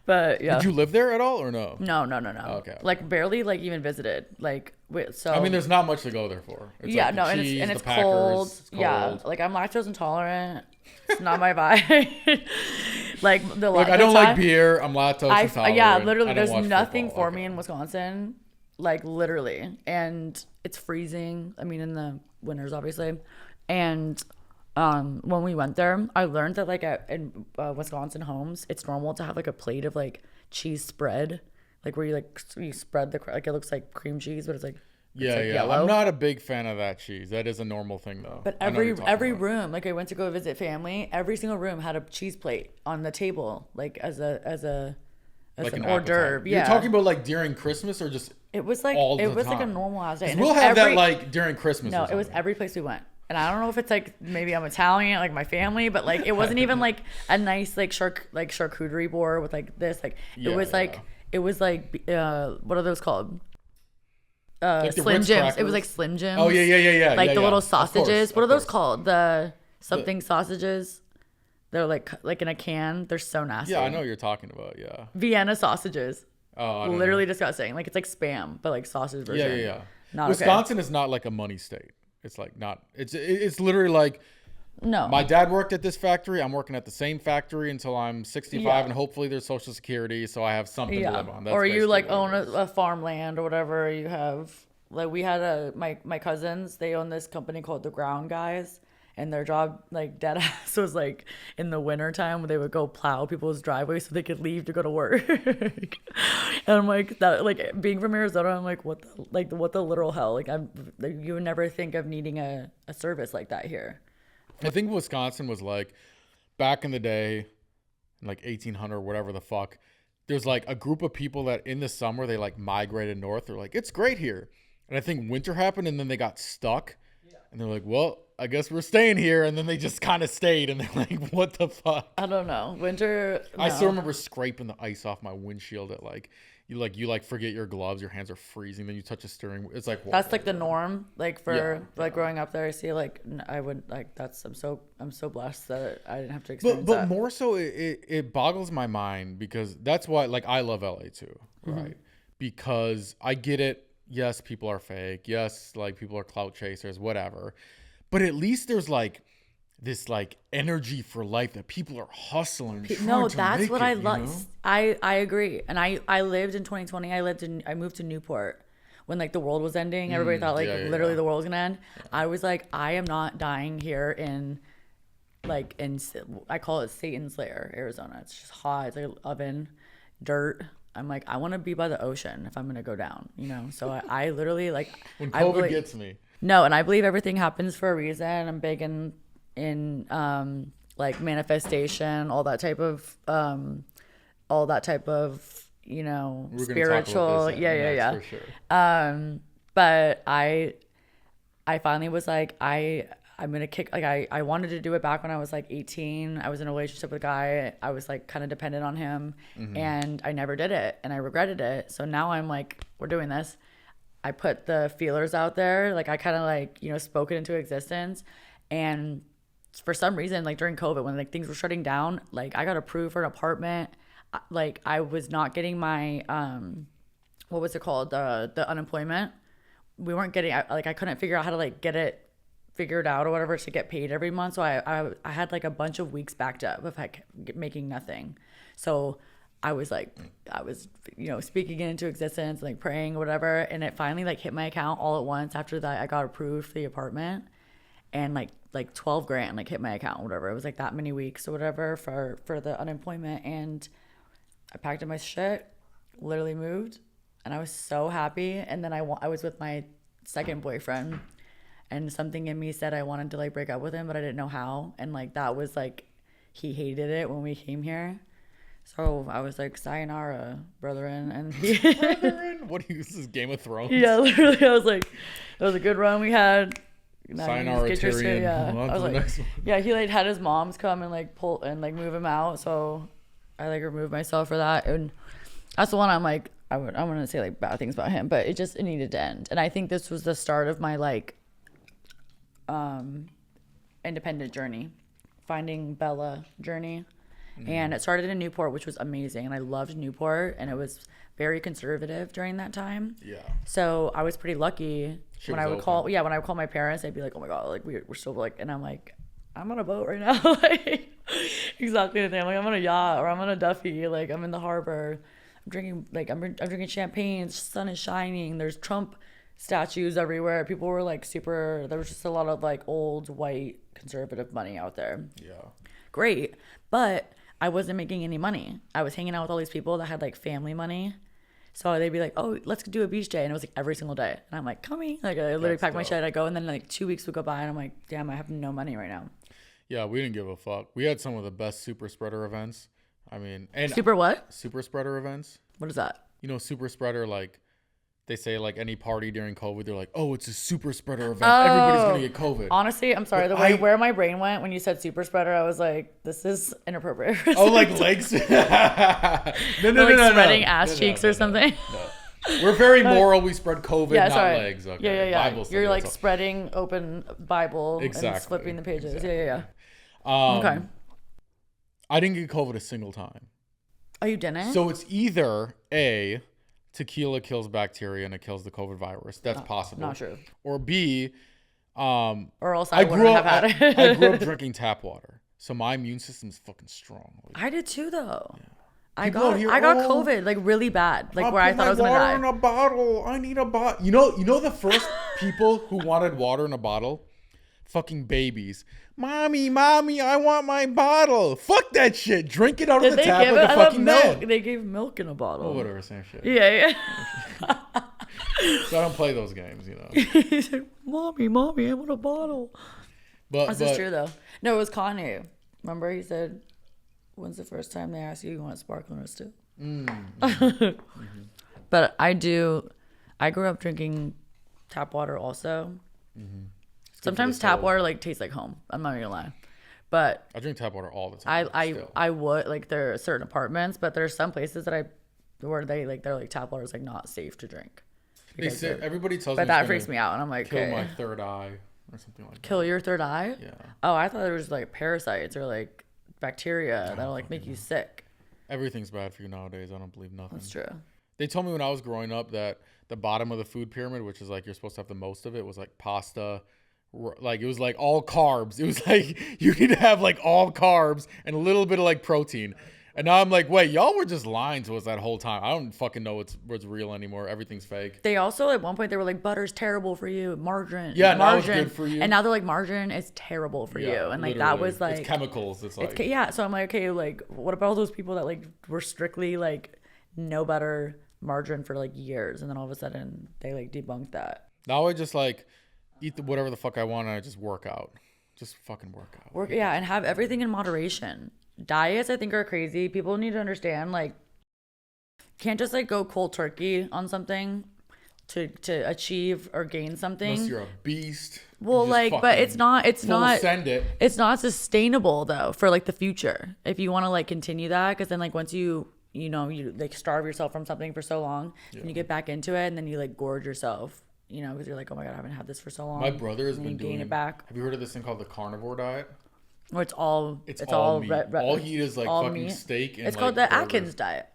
But yeah. Did you live there at all or no? No. Oh, okay. Like barely like even visited. Like so. I mean, there's not much to go there for. It's like no, cheese, and it's cold. It's cold. Yeah. Like I'm lactose intolerant. It's not my vibe. Like look, I don't like beer. I'm lactose intolerant. Yeah, literally, there's nothing for me in Wisconsin. Like literally, and it's freezing. I mean, in the winters, obviously. And when we went there, I learned that like in Wisconsin homes, it's normal to have like a plate of like cheese spread, like where you spread like it looks like cream cheese, but it's like. Yeah. Yellow. I'm not a big fan of that cheese. That is a normal thing, though. But every room, like I went to go visit family, every single room had a cheese plate on the table, like as an hors d'oeuvre. Yeah. You're talking about like during Christmas or just it was like a normal house day. We'll have that like during Christmas. No, it was every place we went. And I don't know if it's like maybe I'm Italian, like my family, but like it wasn't even like a nice like charcuterie board with like this. Like it was like what are those called? Like Slim Jims. It was like Slim Jims. Oh yeah. Like the little sausages. What are those called? The something sausages. They're like in a can. They're so nasty. Yeah, I know what you're talking about. Yeah. Vienna sausages. Oh, literally disgusting. Like it's like Spam, but like sausage version. Yeah. Not Wisconsin is not like a money state. It's like not. It's literally like. No. My dad worked at this factory. I'm working at the same factory until I'm 65, and hopefully there's Social Security, so I have something to live on. That's or you like own a farmland or whatever. You have like we had my cousins. They own this company called the Ground Guys, and their job like dead ass was like in the winter time when they would go plow people's driveways so they could leave to go to work. And I'm like that like being from Arizona. I'm like what the literal hell? Like you would never think of needing a service like that here. I think Wisconsin was like back in the day, like 1800, whatever the fuck. there's like a group of people that in the summer they like migrated north. They're like, it's great here. And I think winter happened and then they got stuck. Yeah. And they're like, well, I guess we're staying here. And then they just kind of stayed and they're like, what the fuck? I don't know. Winter. No. I still remember scraping the ice off my windshield at like, you forget your gloves, your hands are freezing, then you touch a steering wheel. It's like, that's like the norm. Like for growing up there, I see like I would like that's I'm so blessed that I didn't have to experience that. But more so it boggles my mind because that's why like I love LA too, right? Mm-hmm. Because I get it. Yes, people are fake. Yes, like people are clout chasers, whatever. But at least there's like this like energy for life that people are hustling. No, that's what I love. I agree. And I lived in 2020. I moved to Newport when like the world was ending. Everybody thought like literally the world was gonna end. Yeah. I was like, I am not dying here in I call it Satan's Lair, Arizona. It's just hot. It's like an oven, dirt. I'm like, I want to be by the ocean if I'm gonna go down, So I literally like when COVID gets me. No, and I believe everything happens for a reason. I'm big in like manifestation, all that type of spiritual. Yeah. For sure. But I finally was like, I'm gonna kick. Like I wanted to do it back when I was like 18. I was in a relationship with a guy. I was like kind of dependent on him, and I never did it, and I regretted it. So now I'm like, we're doing this. I put the feelers out there. Like I kind of like spoke it into existence, and for some reason, like during COVID, when like things were shutting down, like I got approved for an apartment. Like I was not getting my what was it called, the unemployment. We weren't getting like I couldn't figure out how to like get it figured out or whatever to get paid every month. So I had like a bunch of weeks backed up of like making nothing. So I was speaking it into existence, like praying or whatever, and it finally like hit my account all at once. After that, I got approved for the apartment, and like $12,000 like hit my account, whatever. It was like that many weeks or whatever for the unemployment, and I packed up my shit, literally moved, and I was so happy. And then I was with my second boyfriend, and something in me said I wanted to like break up with him, but I didn't know how. And like that was like he hated it when we came here. So I was like, sayonara, brethren. And brethren? What do you use? This Game of Thrones? Yeah, literally. I was like, it was a good run we had. Sayonara, Tyrion. Yeah. I was like, yeah, he like had his moms come and like pull and like move him out. So I like removed myself for that. And that's the one I'm like, I want to say like bad things about him, but it needed to end. And I think this was the start of my like independent journey, finding Bella journey. And it started in Newport, which was amazing. And I loved Newport, and it was very conservative during that time. Yeah. So I was pretty lucky when I would call my parents, they'd be like, oh my God, like we're still like, and I'm like, I'm on a boat right now. Like exactly the thing. I'm like, I'm on a yacht or I'm on a Duffy. Like I'm in the harbor. I'm drinking champagne. The sun is shining. There's Trump statues everywhere. People were like there was just a lot of like old white conservative money out there. Yeah. Great. But I wasn't making any money. I was hanging out with all these people that had like family money. So they'd be like, oh, let's do a beach day. And it was like every single day. And I'm like, coming. Like I literally pack my shit. I go, and then like 2 weeks would go by and I'm like, damn, I have no money right now. Yeah, we didn't give a fuck. We had some of the best super spreader events. I mean, and super what? Super spreader events. What is that? Super spreader, like they say like any party during COVID, they're like, oh, it's a super spreader event. Everybody's going to get COVID. Honestly, I'm sorry. Where my brain went when you said super spreader, I was like, this is inappropriate. Oh, like legs? no, spreading ass cheeks or something. No. We're very moral. We spread COVID, not legs. Okay. Yeah. Bible study, you're like spreading open Bible and flipping the pages. Exactly. Yeah. Okay. I didn't get COVID a single time. Oh, you didn't? So it's either A, tequila kills bacteria and it kills the COVID virus. That's possible. Not true. Or B, or else I wouldn't have had it. I grew up drinking tap water, so my immune system's fucking strong. Like, I did too, though. Yeah. I got COVID like really bad, like where I thought I was gonna die. Water in a bottle. I need a bottle. You know the first people who wanted water in a bottle, fucking babies. Mommy, I want my bottle. Fuck that shit. Drink it out of the tap like a fucking man. They gave milk in a bottle. Oh, whatever, same shit. Yeah. So I don't play those games, He said, Mommy, I want a bottle. This is true, though. No, it was Kanye. Remember, he said, when's the first time they ask you want sparkling or still? Mm-hmm. But I grew up drinking tap water also. Mm-hmm. Sometimes tap water like tastes like home. I'm not gonna lie. But I drink tap water all the time. I would like there are certain apartments, but there's some places that where they're like tap water is like not safe to drink. They say everybody tells me, but that freaks me out, and I'm like, kill my third eye or something like that. Kill your third eye? Yeah. Oh, I thought it was like parasites or like bacteria that'll like make you sick. Everything's bad for you nowadays. I don't believe nothing. That's true. They told me when I was growing up that the bottom of the food pyramid, which is like you're supposed to have the most of it, was like pasta. Like it was like all carbs. It was like you need to have like all carbs and a little bit of like protein. And now I'm like, wait, y'all were just lying to us that whole time. I don't fucking know what's real anymore. Everything's fake. They also at one point they were like butter's terrible for you, margarine. Yeah, now it's good for you. And now they're like margarine is terrible for you. And like that was like it's chemicals. It's like yeah. So I'm like, okay, like what about all those people that like were strictly like no butter margarine for like years, and then all of a sudden they like debunked that. Now I just like eat whatever the fuck I want and I just work out. Just fucking work out. Yeah, and have everything in moderation. Diets I think are crazy. People need to understand like can't just like go cold turkey on something to achieve or gain something. Unless you're a beast. Well, like, but it's not send it. It's not sustainable though for like the future. If you want to like continue that, because then like once you like starve yourself from something for so long, and you get back into it, and then you like gorge yourself. Because you're like, oh my god, I haven't had this for so long. My brother has been doing it back. Have you heard of this thing called the carnivore diet? Where it's all meat. All he eat is like fucking meat. Steak and it's called the Atkins diet,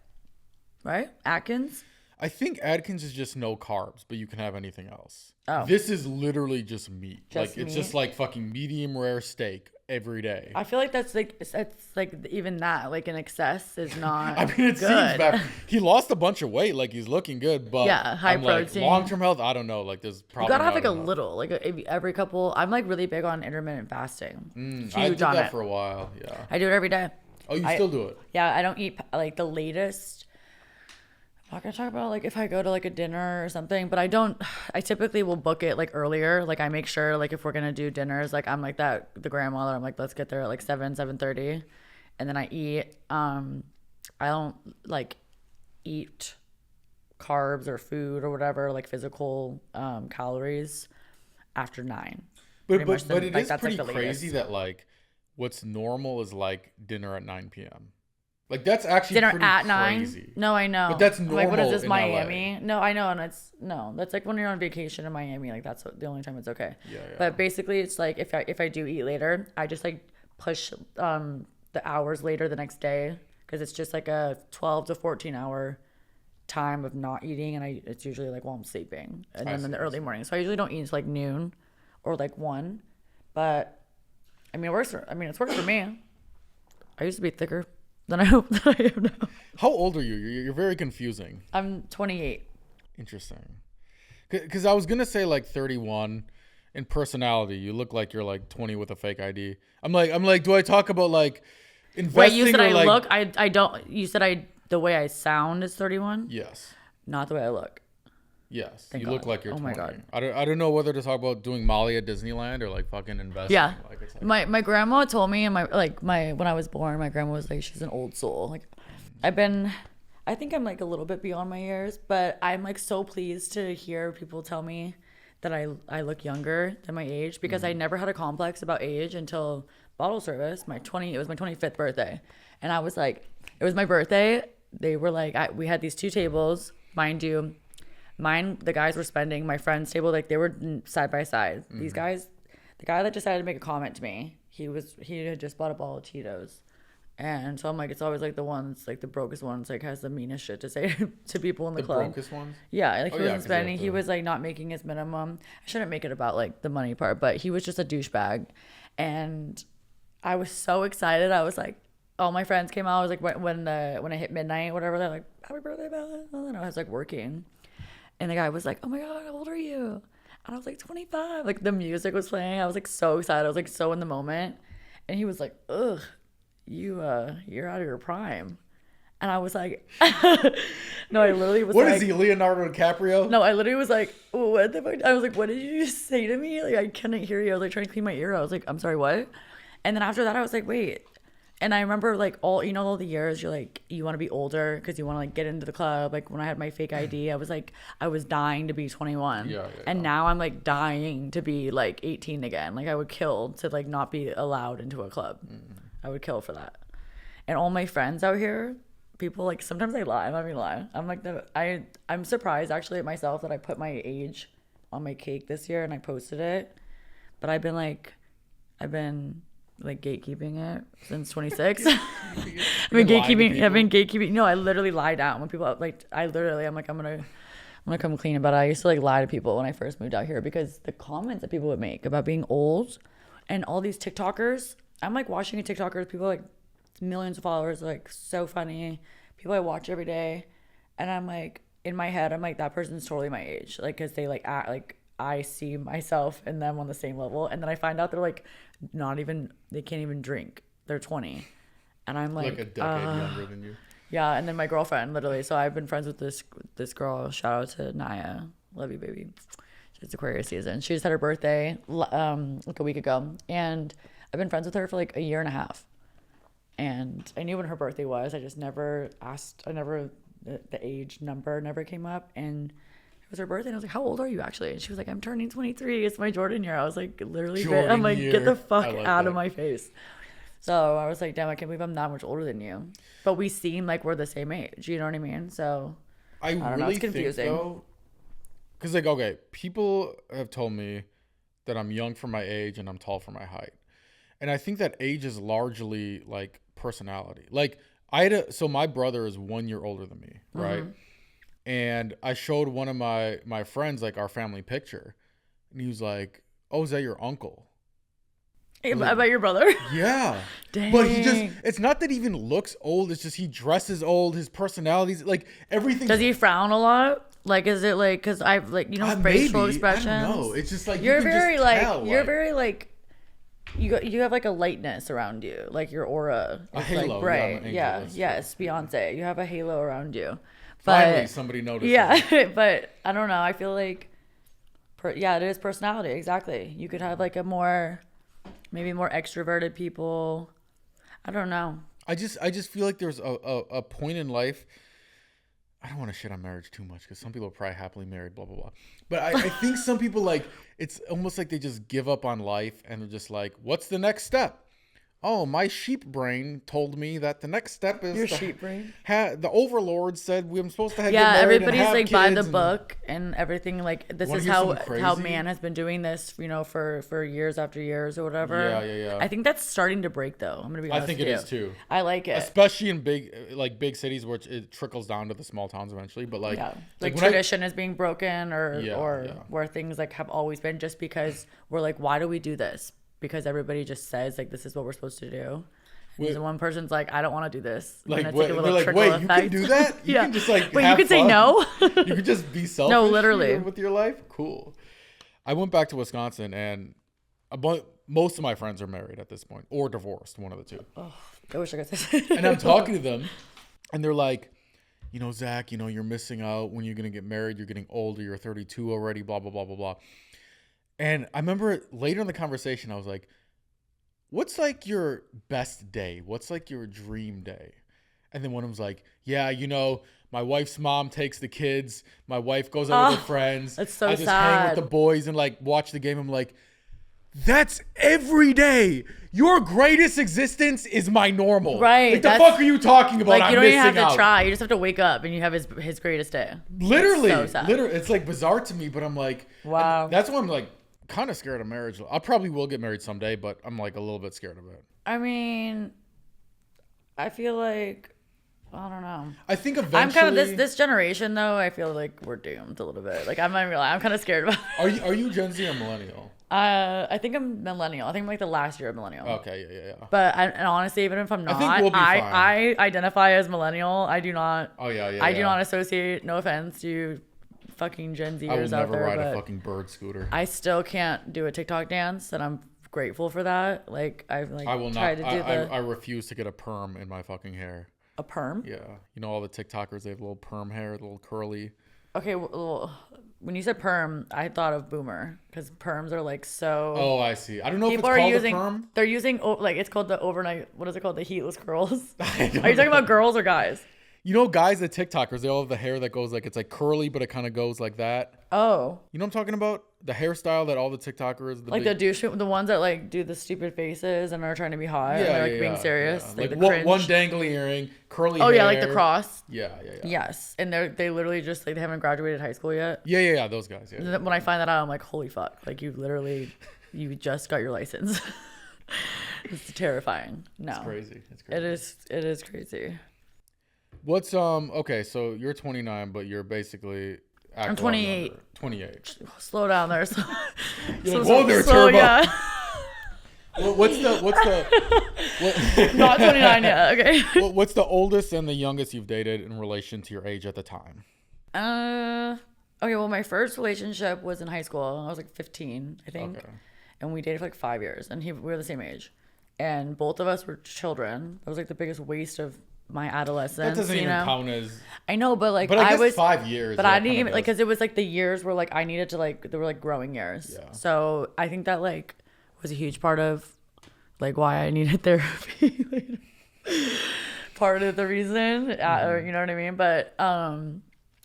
right? Atkins. I think Atkins is just no carbs, but you can have anything else. Oh. This is literally just meat. It's just like fucking medium rare steak every day. I feel like that's like even that like in excess is not. I mean, it seems bad. He lost a bunch of weight, like he's looking good, but yeah, high protein. Like, long-term health, I don't know. Like there's probably you gotta have like a little, like every couple. I'm like really big on intermittent fasting. I did that for a while. Yeah, I do it every day. Oh, you still do it? Yeah, I don't eat like the latest. I'm not gonna talk about like if I go to like a dinner or something, but I typically will book it like earlier. Like I make sure like if we're gonna do dinners, like I'm like the grandmother. I'm like, let's get there at like 7:30, and then I eat. I don't like eat carbs or food or whatever like physical calories after 9. But it is pretty crazy that like what's normal is like dinner at 9 p.m. Like that's actually dinner pretty at crazy. 9. No, I know. But that's normal. Like what is this, in Miami? LA. No, I know, and that's like when you're on vacation in Miami. Like that's the only time it's okay. Yeah. But basically, it's like if I do eat later, I just like push the hours later the next day because it's just like a 12 to 14 hour time of not eating, and it's usually like while I'm sleeping, and then in the early morning. So I usually don't eat until like noon or like 1. But I mean, it's worked for me. I used to be thicker than I hope that I am now. How old are you? You're very confusing. I'm 28. Interesting. Because I was going to say like 31 in personality. You look like you're like 20 with a fake ID. I'm like, do I talk about like investing? Wait, you said I like... look? I don't. You said the way I sound is 31? Yes. Not the way I look. Yes. Thank you God. look like you're 20. Oh my God. I don't know whether to talk about doing Molly at Disneyland or like fucking investing. Yeah. Like, it's like... My grandma told me when I was born, my grandma was like, she's an old soul. Like I think I'm like a little bit beyond my years, but I'm like so pleased to hear people tell me that I look younger than my age, because I never had a complex about age until bottle service. It was my 25th birthday. And I was like, it was my birthday. They were like, we had these 2 tables, mind you. Mine, the guys were spending, my friend's table, like they were side by side. These guys, the guy that decided to make a comment to me, he had just bought a bottle of Tito's. And so I'm like, it's always like the ones, like the brokest ones, like has the meanest shit to say to people in the club. The brokest ones? Yeah, like he wasn't spending, he was like not making his minimum. I shouldn't make it about like the money part, but he was just a douchebag. And I was so excited. I was like, all my friends came out. I was like, when I hit midnight, whatever, they're like, happy birthday, Bella. And I was like working. And the guy was like, oh my God, how old are you? And I was like, 25. Like the music was playing. I was like so excited. I was like so in the moment. And he was like, ugh, you're out of your prime. And I was like, no, I literally was What like. What is he, Leonardo DiCaprio? No, I literally was like, what the fuck? I was like, what did you just say to me? Like, I couldn't hear you. I was like trying to clean my ear. I was like, I'm sorry, what? And then after that, I was like, wait, And I remember like all the years you're like, you want to be older because you want to like get into the club. Like when I had my fake ID, I was dying to be 21. And now I'm like dying to be like 18 again. Like I would kill to like not be allowed into a club. I would kill for that. And all my friends out here, people like, sometimes they lie. I'm not even lying. I'm like, I'm surprised actually at myself that I put my age on my cake this year and I posted it. But I've been gatekeeping it since 26. I've been gatekeeping. No, I literally lie down when people like. I'm gonna come clean about it. I used to like lie to people when I first moved out here because the comments that people would make about being old, and all these TikTokers. I'm like watching a TikToker. People like millions of followers, like so funny. People I watch every day, and I'm like in my head, I'm like that person's totally my age, like because they like act like I see myself and them on the same level, and then I find out they're like. They can't even drink. They're 20. And I'm like a decade younger than you. Yeah, and then my girlfriend, literally. So I've been friends with this girl. Shout out to Naya. Love you, baby. It's Aquarius season. She just had her birthday like a week ago. And I've been friends with her for like a year and a half. And I knew when her birthday was. I just never asked. The age number never came up. And it was her birthday, and I was like, how old are you actually? And she was like, I'm turning 23. It's my Jordan year. I was like, literally, I'm like, get the fuck out of my face. So I was like, damn, I can't believe I'm that much older than you. But we seem like we're the same age. You know what I mean? So I don't know. It's confusing. Because, like, okay, people have told me that I'm young for my age and I'm tall for my height. And I think that age is largely, like, personality. Like, so my brother is 1 year older than me, right? Mm-hmm. And I showed one of my friends, like, our family picture. And he was like, oh, is that your uncle? About your brother? Yeah. Dang. But it's not that he even looks old. It's just he dresses old. His personality's, like, everything. Does he frown a lot? Like, is it, like, because I've, like, facial expressions? I don't know. It's just, like, you're very, you have, like, a lightness around you. Like, your aura. A halo. Like, bright. Yeah. Yes. Beyonce. You have a halo around you. Finally, somebody noticed. Yeah, but I don't know. I feel like, it is personality. Exactly. You could have like maybe more extroverted people. I don't know. I just feel like there's a point in life. I don't want to shit on marriage too much because some people are probably happily married, blah, blah, blah. But I think some people, like, it's almost like they just give up on life and they're just like, what's the next step? Oh, my sheep brain told me that the next step is your sheep brain. The overlord said I'm supposed to have everybody's like by the book and everything. Like this is how man has been doing this, for years after years or whatever. Yeah. I think that's starting to break though. I'm gonna be honest. I think it is too. I like it, especially in big cities where it trickles down to the small towns eventually. But like tradition is being broken or where things like have always been just because we're like, why do we do this? Because everybody just says like this is what we're supposed to do. And one person's like, I don't want to do this. Like, wait, you can do that? You can just like wait, you can say no? You can just be selfish. No, literally. With your life? Cool. I went back to Wisconsin and most of my friends are married at this point or divorced, one of the two. Oh, I wish I could say that. And I'm talking to them and they're like, Zach, you're missing out when you're going to get married. You're getting older. You're 32 already, blah, blah, blah, blah, blah. And I remember later in the conversation, I was like, what's like your best day? What's like your dream day? And then one of them's like, yeah, my wife's mom takes the kids. My wife goes out with her friends. That's so I just sad. hang with the boys and like watch the game. I'm like, that's every day. Your greatest existence is my normal. Right. Like, the fuck are you talking about? Like, you don't even have to try. You just have to wake up and you have his greatest day. Literally. That's so sad. Literally. It's like bizarre to me, but I'm like, wow. That's why I'm like, kind of scared of marriage. I probably will get married someday, but I'm like a little bit scared of it. I mean, I feel like, I don't know. I think eventually I'm kind of this generation though. I feel like we're doomed a little bit. Like I'm kind of scared about it. Are you Gen Z or millennial? I think I'm millennial. I think I'm like the last year of millennial. Okay, yeah. But and honestly, even if I'm not, I think we'll be fine. I identify as millennial. I do not. Oh yeah. I do not associate. No offense to fucking Gen Zers out there. I will never ride a fucking bird scooter. I still can't do a TikTok dance, and I'm grateful for that. Like I've like I will tried not. to do I refuse to get a perm in my fucking hair. A perm? Yeah, all the TikTokers, they have little perm hair, little curly. Okay, well, when you said perm, I thought of boomer because perms are like so. Oh, I see. I don't know if it's People are called using. a perm. They're using like it's called the overnight. What is it called? The heatless curls. Are you talking about girls or guys? You know, guys, the TikTokers, they all have the hair that goes like, it's like curly, but it kind of goes like that. Oh. You know what I'm talking about? The hairstyle that all the TikTokers, Like the douche, the ones that like do the stupid faces and are trying to be hot and they're like being serious. Yeah. Like the one dangly earring, curly hair. Oh yeah, like the cross. Yeah. Yes. And they literally just like, they haven't graduated high school yet. Yeah, those guys. Yeah. When I find that out, I'm like, holy fuck. Like you just got your license. It's terrifying. No. It's crazy. It is crazy. What's okay, so you're 29, but you're basically I'm 28. 28. Slow down there. So, you're like, whoa there, Turbo. Yeah. What's the Not 29 yet. Okay. What's the oldest and the youngest you've dated in relation to your age at the time? Okay, well my first relationship was in high school. I was like 15, I think. Okay. And we dated for like 5 years and we were the same age. And both of us were children. That was like the biggest waste of my adolescence. That doesn't even count as. I know, but like I guess 5 years. But I didn't even like because it was like the years were like I needed to like they were like growing years. Yeah. So I think that like was a huge part of like why I needed therapy. Part of the reason, or you know what I mean. But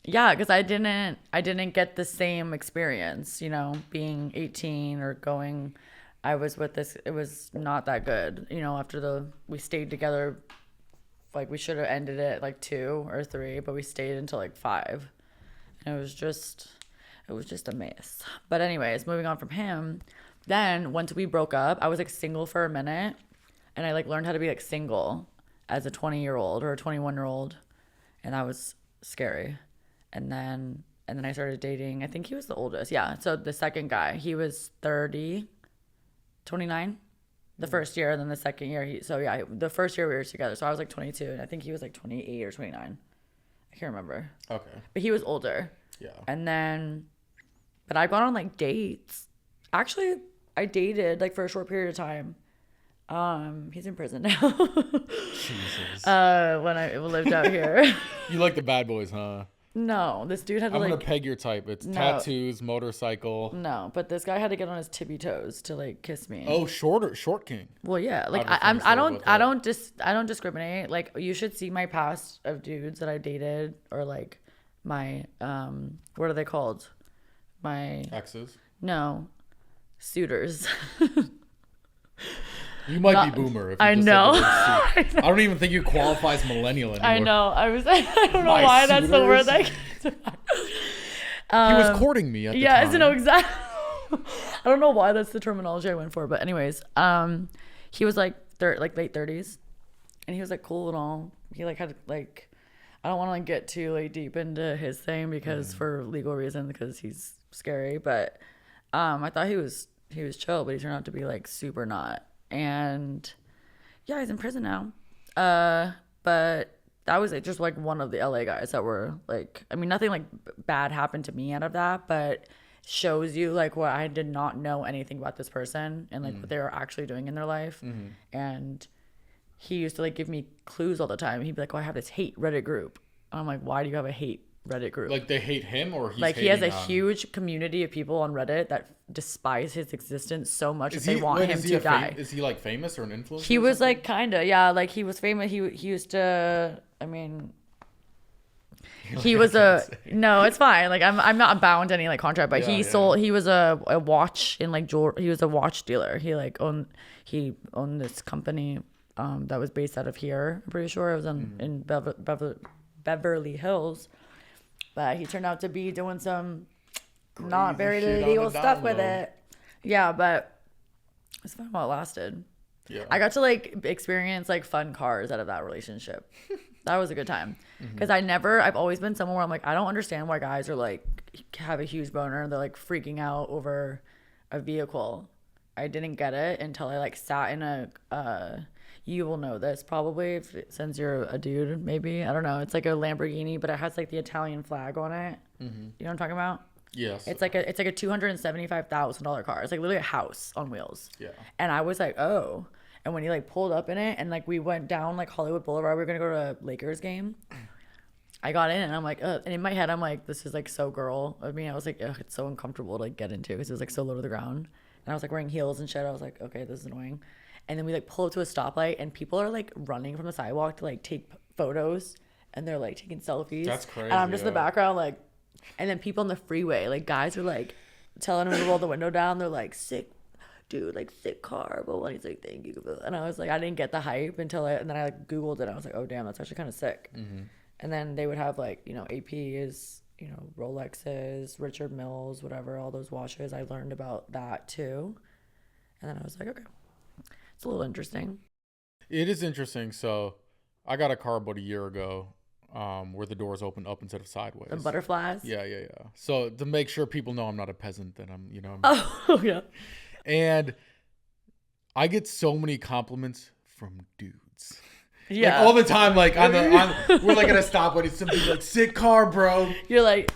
yeah, because I didn't get the same experience. You know, being 18 or going. I was with this. It was not that good. You know, after we stayed together. Like we should have ended it like 2 or 3, but we stayed until like 5. And it was just a mess. But anyways, moving on from him, then once we broke up, I was like single for a minute and I like learned how to be like single as a 20-year-old or a 21-year-old. And that was scary. And then I started dating. I think he was the oldest. Yeah. So the second guy, he was 30, 29. The first year, and then the second year, the first year we were together. So I was like 22, and I think he was like 28 or 29. I can't remember. Okay. But he was older. Yeah. And then, but I've gone on like dates. Actually, I dated like for a short period of time. He's in prison now. Jesus. When I lived out here. You like the bad boys, huh? No, this dude had to I'm like. gonna peg your type. It's tattoos, motorcycle. No, but this guy had to get on his tippy toes to like kiss me. Oh, short king. Well, yeah, like I don't discriminate. Like you should see my past of dudes that I dated or like my what are they called? My exes. No, suitors. You might be boomer. If you I just know. I don't even think you qualify as millennial anymore. I know. I don't know why that's the word that came to mind. He was courting me at the time. Yeah, no, exactly. I don't know why that's the terminology I went for, but anyways, he was like late 30s, and he was like cool and all. He like had like, I don't want to like get too like deep into his thing because for legal reasons because he's scary, but I thought he was chill, but he turned out to be like super not. And yeah, he's in prison now. But that was just like one of the LA guys that were like, I mean, nothing like bad happened to me out of that, but shows you like what I did not know anything about this person and like what they were actually doing in their life. And he used to like give me clues all the time. He'd be like, oh, I have this hate Reddit group. And I'm like, why do you have a hate Reddit group? Like they hate him or he's like he has a huge community of people on Reddit that despise his existence so much that they want him to die. Is he like famous or an influencer? He was like kind of, yeah, like he was famous. He used to, I mean, he was no, it's fine. Like I'm not bound to any like contract, but he was a watch in like he was a watch dealer. He owned this company that was based out of here. I'm pretty sure it was in Beverly Hills. But he turned out to be doing some crazy not very legal stuff with it. Yeah, but it's fun while it lasted. Yeah. I got to like experience like fun cars out of that relationship. That was a good time. Because I've always been someone where I'm like, I don't understand why guys are like, have a huge boner and they're like freaking out over a vehicle. I didn't get it until I like sat in a, you will know this probably since you're a dude, maybe. I don't know. It's like a Lamborghini, but it has like the Italian flag on it. You know what I'm talking about? Yes. It's like a $275,000 car. It's like literally a house on wheels. Yeah. And I was like, oh. And when he like pulled up in it and like we went down like Hollywood Boulevard, we were going to go to a Lakers game. I got in and I'm like, and in my head, I'm like, this is like so girl. I mean, I was like, ugh, it's so uncomfortable to like get into because it was like so low to the ground. And I was like wearing heels and shit. I was like, okay, this is annoying. And then we like pull up to a stoplight and people are like running from the sidewalk to like take photos and they're like taking selfies. That's crazy. And I'm just in the background like, and then people on the freeway, like guys are like telling him to roll the window down. They're like, sick dude, like sick car. But when he's like, thank you. And I was like, I didn't get the hype until and then I like Googled it. And I was like, oh damn, that's actually kind of sick. Mm-hmm. And then they would have like, you know, AP is, you know, Rolexes, Richard Milles, whatever, all those watches. I learned about that too. And then I was like, okay, it's a little interesting. It is interesting. So I got a car about a year ago where the doors open up instead of sideways. The butterflies? Yeah. So to make sure people know I'm not a peasant, that I'm, you know. Oh, yeah. And I get so many compliments from dudes. Yeah. Like all the time, like we're like at a stoplight, it's something like, sick car, bro. You're like,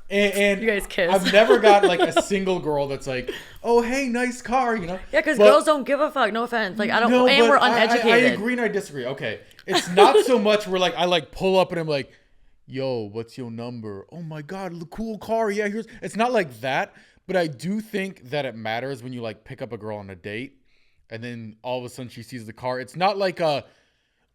and you guys kiss. I've never got like a single girl that's like, oh, hey, nice car, you know? Yeah, because girls don't give a fuck. No offense. Like, I don't, and we're uneducated. I agree and I disagree. Okay. It's not so much where like, I like pull up and I'm like, yo, what's your number? Oh my God, cool car. Yeah, here's, it's not like that. But I do think that it matters when you like pick up a girl on a date and then all of a sudden she sees the car. It's not like a,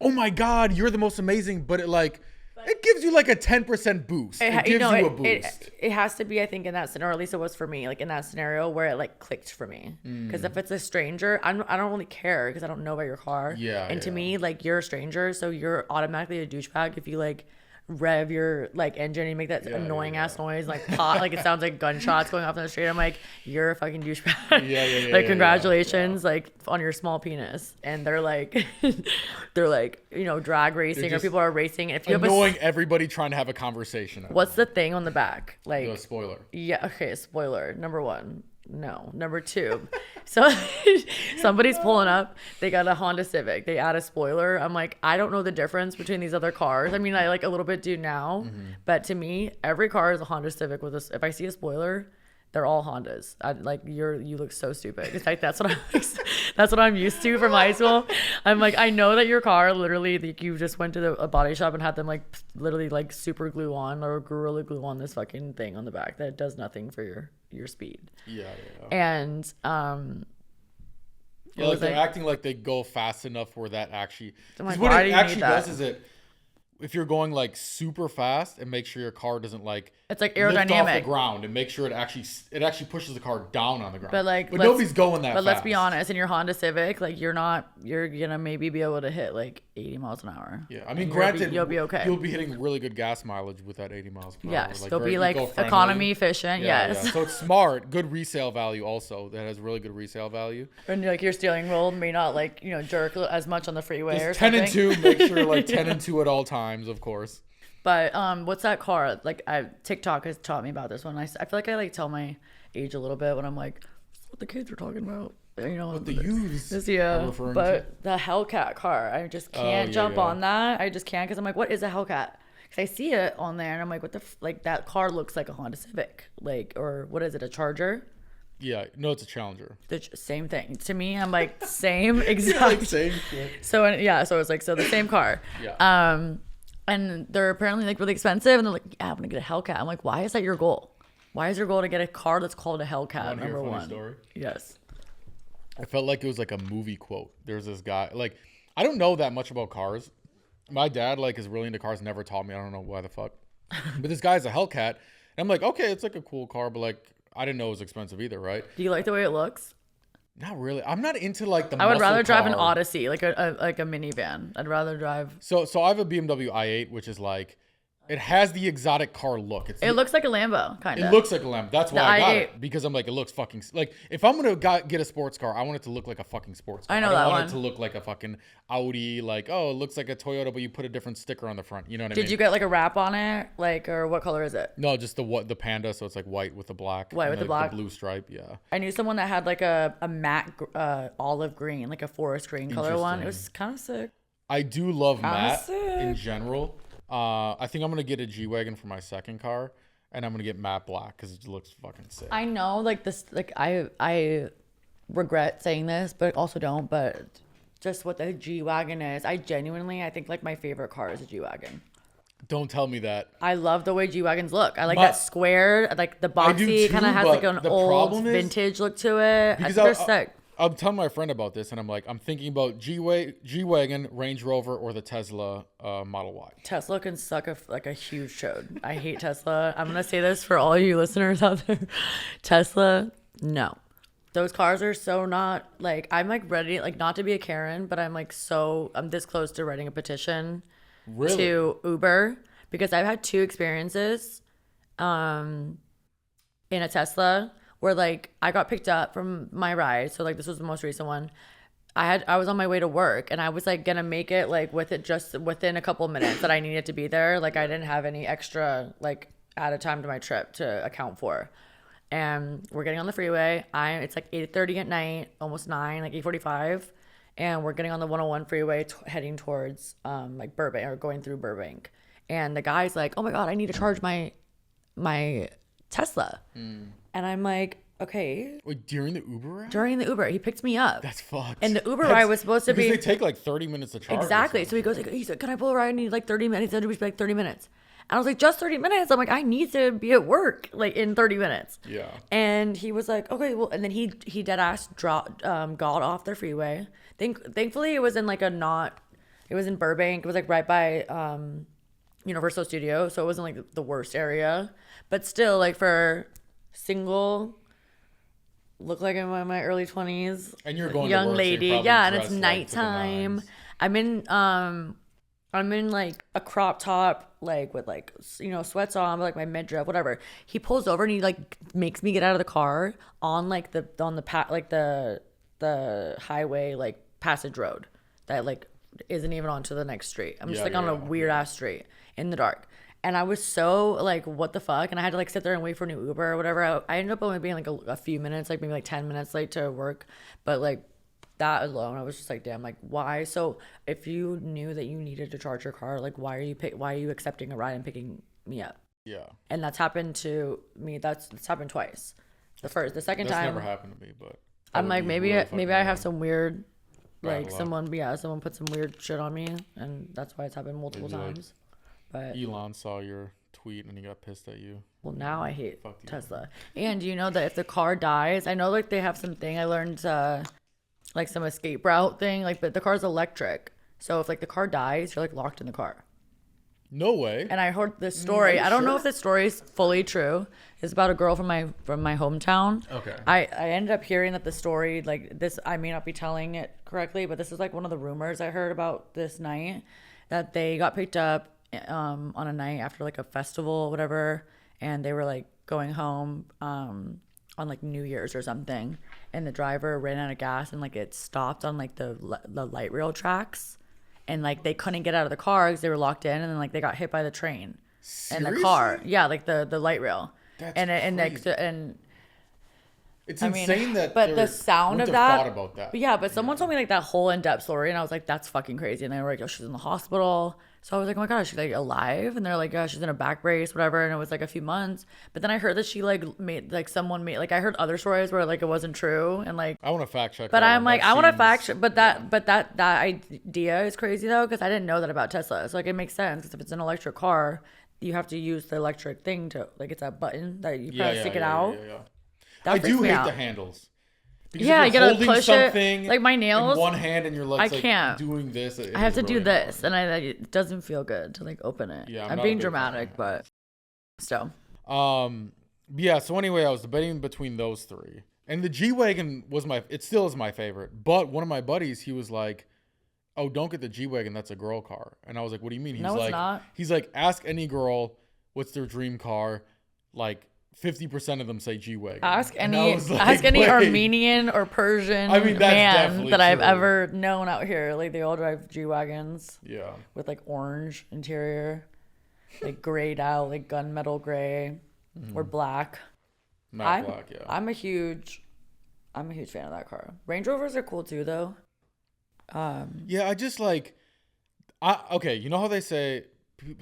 oh my God, you're the most amazing, but it gives you like a 10% boost. It gives you a boost. It has to be, I think, in that scenario, or at least it was for me, like in that scenario where it like clicked for me. Because if it's a stranger, I don't really care because I don't know about your car. Yeah. And to me, like you're a stranger, so you're automatically a douchebag if you like rev your like engine and you make that annoying ass noise, like pop, like it sounds like gunshots going off in the street. I'm like, you're a fucking douchebag. Yeah. Like congratulations, like on your small penis. And they're like, you know, drag racing or people are racing. If you annoying everybody trying to have a conversation. What's the thing on the back? Like the spoiler. Yeah. Okay. Spoiler. Number one. No. Number two. So somebody's pulling up. They got a Honda Civic. They add a spoiler. I'm like, I don't know the difference between these other cars. I mean, I like a little bit do now, but to me, every car is a Honda Civic with a. If I see a spoiler, they're all Hondas. You look so stupid. It's like that's what I'm used to from high school. I'm like, I know that your car literally, like, you just went to a body shop and had them like literally like super glue on or gorilla glue on this fucking thing on the back that does nothing for your speed. Yeah. And yeah, like they're acting like they go fast enough where that actually. Like, what it actually does is if you're going like super fast and make sure your car doesn't like it's like lift aerodynamic off the ground and make sure it actually pushes the car down on the ground. But nobody's going that fast. But let's be honest, in your Honda Civic, like you're gonna maybe be able to hit like 80 miles an hour. Yeah, I mean, granted, you'll be okay. You'll be hitting really good gas mileage with that 80 miles per hour. Yes, like, they'll be like economy efficient. Yeah, yes. Yeah. So it's smart, good resale value also. That has really good resale value. And like your steering wheel may not like jerk as much on the freeway. Just or 10 something. and 2. Make sure like 10 and 2 at all times, of course. But what's that car? Like TikTok has taught me about this one. I feel like I like tell my age a little bit when I'm like, this is what the kids are talking about. You know, what the youths are referring to. The Hellcat car, I just can't jump on that. I just can't because I'm like, what is a Hellcat? Because I see it on there and I'm like, what the like that car looks like a Honda Civic, like, or what is it, a Charger? Yeah, no, it's a Challenger. The same thing to me. I'm like same exact. Same shit. So it's like the same car. Yeah. And they're apparently like really expensive, and they're like, yeah, I'm gonna get a Hellcat. I'm like, why is that your goal? Why is your goal to get a car that's called a Hellcat? Number one. Story? Yes. I felt like it was like a movie quote. There's this guy, like, I don't know that much about cars. My dad like is really into cars, never taught me. I don't know why the fuck. But this guy's a Hellcat, and I'm like, okay, it's like a cool car, but like I didn't know it was expensive either, right? Do you like the way it looks? Not really. I'm not into like the. I would rather drive an car. Odyssey, like a minivan. I'd rather drive. So I have a BMW i8, which is like, it has the exotic car look. It looks like a Lambo, kind of. It looks like a Lambo. That's why I got i8. it, because I'm like, it looks fucking like. If I'm gonna get a sports car, I want it to look like a fucking sports car. I know don't that want one. it to look like a fucking Audi. Like, oh, it looks like a Toyota, but you put a different sticker on the front. You know what I mean? Did you get like a wrap on it, like, or what color is it? No, just the Panda. So it's like white with the black. White with the black. The blue stripe. Yeah. I knew someone that had like a matte olive green, like a forest green color one. It was kind of sick. I do love matte in general. I think I'm gonna get a G-Wagon for my second car, and I'm gonna get matte black because it looks fucking sick. I know, like this, like I regret saying this, but also don't. But just what the G-Wagon is, I think like my favorite car is a G-Wagon. Don't tell me that. I love the way G-Wagons look. I like that square, like the boxy kind of has like an old vintage look to it. I think they're sick. I'm telling my friend about this, and I'm like, I'm thinking about G-Wagon, Range Rover, or the Tesla Model Y. Tesla can suck a huge chode. I hate Tesla. I'm going to say this for all you listeners out there. Tesla, no. Those cars are so not, like, I'm, like, ready, like, not to be a Karen, but I'm this close to writing a petition to Uber, because I've had 2 experiences in a Tesla where, like, I got picked up from my ride. So, like, this was the most recent one. I was on my way to work, and I was, like, gonna make it, like, just within a couple minutes that I needed to be there. Like, I didn't have any extra, like, added time to my trip to account for. And we're getting on the freeway. It's like 8:30 at night, almost 9, like 8:45. And we're getting on the 101 freeway heading towards, like, Burbank, or going through Burbank. And the guy's like, oh, my God, I need to charge my Tesla. And I'm like, okay. Wait, during the Uber ride? During the Uber. He picked me up. That's fucked. And the Uber ride was supposed to be... Because they take like 30 minutes to charge. Exactly. So he's like, can I pull a ride? I need like 30 minutes. He said it would be like 30 minutes. And I was like, just 30 minutes? I'm like, I need to be at work like in 30 minutes. Yeah. And he was like, okay, well, and then he dead ass got off the freeway. Thankfully, it was in like it was in Burbank. It was like right by Universal Studios. So it wasn't like the worst area. But still, like for single, look like I'm in my early 20s. And you're going young to work, lady. so Yeah, and it's nighttime. I'm in like a crop top, like with like, sweats on, like my midriff, whatever. He pulls over and he like makes me get out of the car on like the highway, like passage road that like isn't even onto the next street. I'm just on a weird ass street in the dark. And I was so like, what the fuck? And I had to like sit there and wait for a new Uber or whatever. I ended up only being like a few minutes, like maybe like 10 minutes late to work. But like that alone, I was just like, damn, like why? So if you knew that you needed to charge your car, like why are you accepting a ride and picking me up? Yeah. And that's happened to me. That's happened twice. The second time. That's never happened to me, but I'm like, maybe I have some weird, like someone put some weird shit on me, and that's why it's happened multiple times. But Elon saw your tweet and he got pissed at you. Well, now I hate Tesla. And you know that if the car dies, I know like they have something I learned, like some escape route thing, like, but the car's electric. So if like the car dies, you're like locked in the car. No way. And I heard this story. I don't know if this story is fully true. It's about a girl from my hometown. Okay. I ended up hearing that the story, like this, I may not be telling it correctly, but this is like one of the rumors I heard about this night, that they got picked up on a night after like a festival, whatever, and they were like going home on like New Year's or something, and the driver ran out of gas and like it stopped on like the light rail tracks, and like they couldn't get out of the car because they were locked in, and then like they got hit by the train. Seriously? And the car, yeah, like the light rail. That's crazy. And it's insane that. But the sound of that. Thought about that. Yeah, but someone told me like that whole in-depth story, and I was like, that's fucking crazy. And they were like, oh, she's in the hospital. So I was like, oh my gosh, she's like alive? And they're like, yeah, she's in a back brace, whatever. And it was like a few months. But then I heard that she like I heard other stories where like it wasn't true, and like I want to fact check. But I'm like, I want to fact check. But that idea is crazy though, because I didn't know that about Tesla. So like it makes sense, because if it's an electric car, you have to use the electric thing to, like, it's that button that you press, stick it out. I do hate the handles. Because you gotta push it. Like my nails. In one hand, and you're like, I can't doing this. I have to do this, and it doesn't feel good to like open it. Yeah, I'm being dramatic, but still. Yeah. So anyway, I was debating between those three, and the G-Wagon it still is my favorite. But one of my buddies, he was like, "Oh, don't get the G-Wagon. That's a girl car." And I was like, "What do you mean?" He's it's not. He's like, "Ask any girl what's their dream car. Like 50% of them say G-Wagon." Ask any Armenian or Persian man that I've ever known out here. Like they all drive G-Wagons. Yeah. With like orange interior, like grayed out, like gunmetal gray, or black. Matte black, yeah. I'm a huge fan of that car. Range Rovers are cool too, though. Yeah, I just like, okay, you know how they say,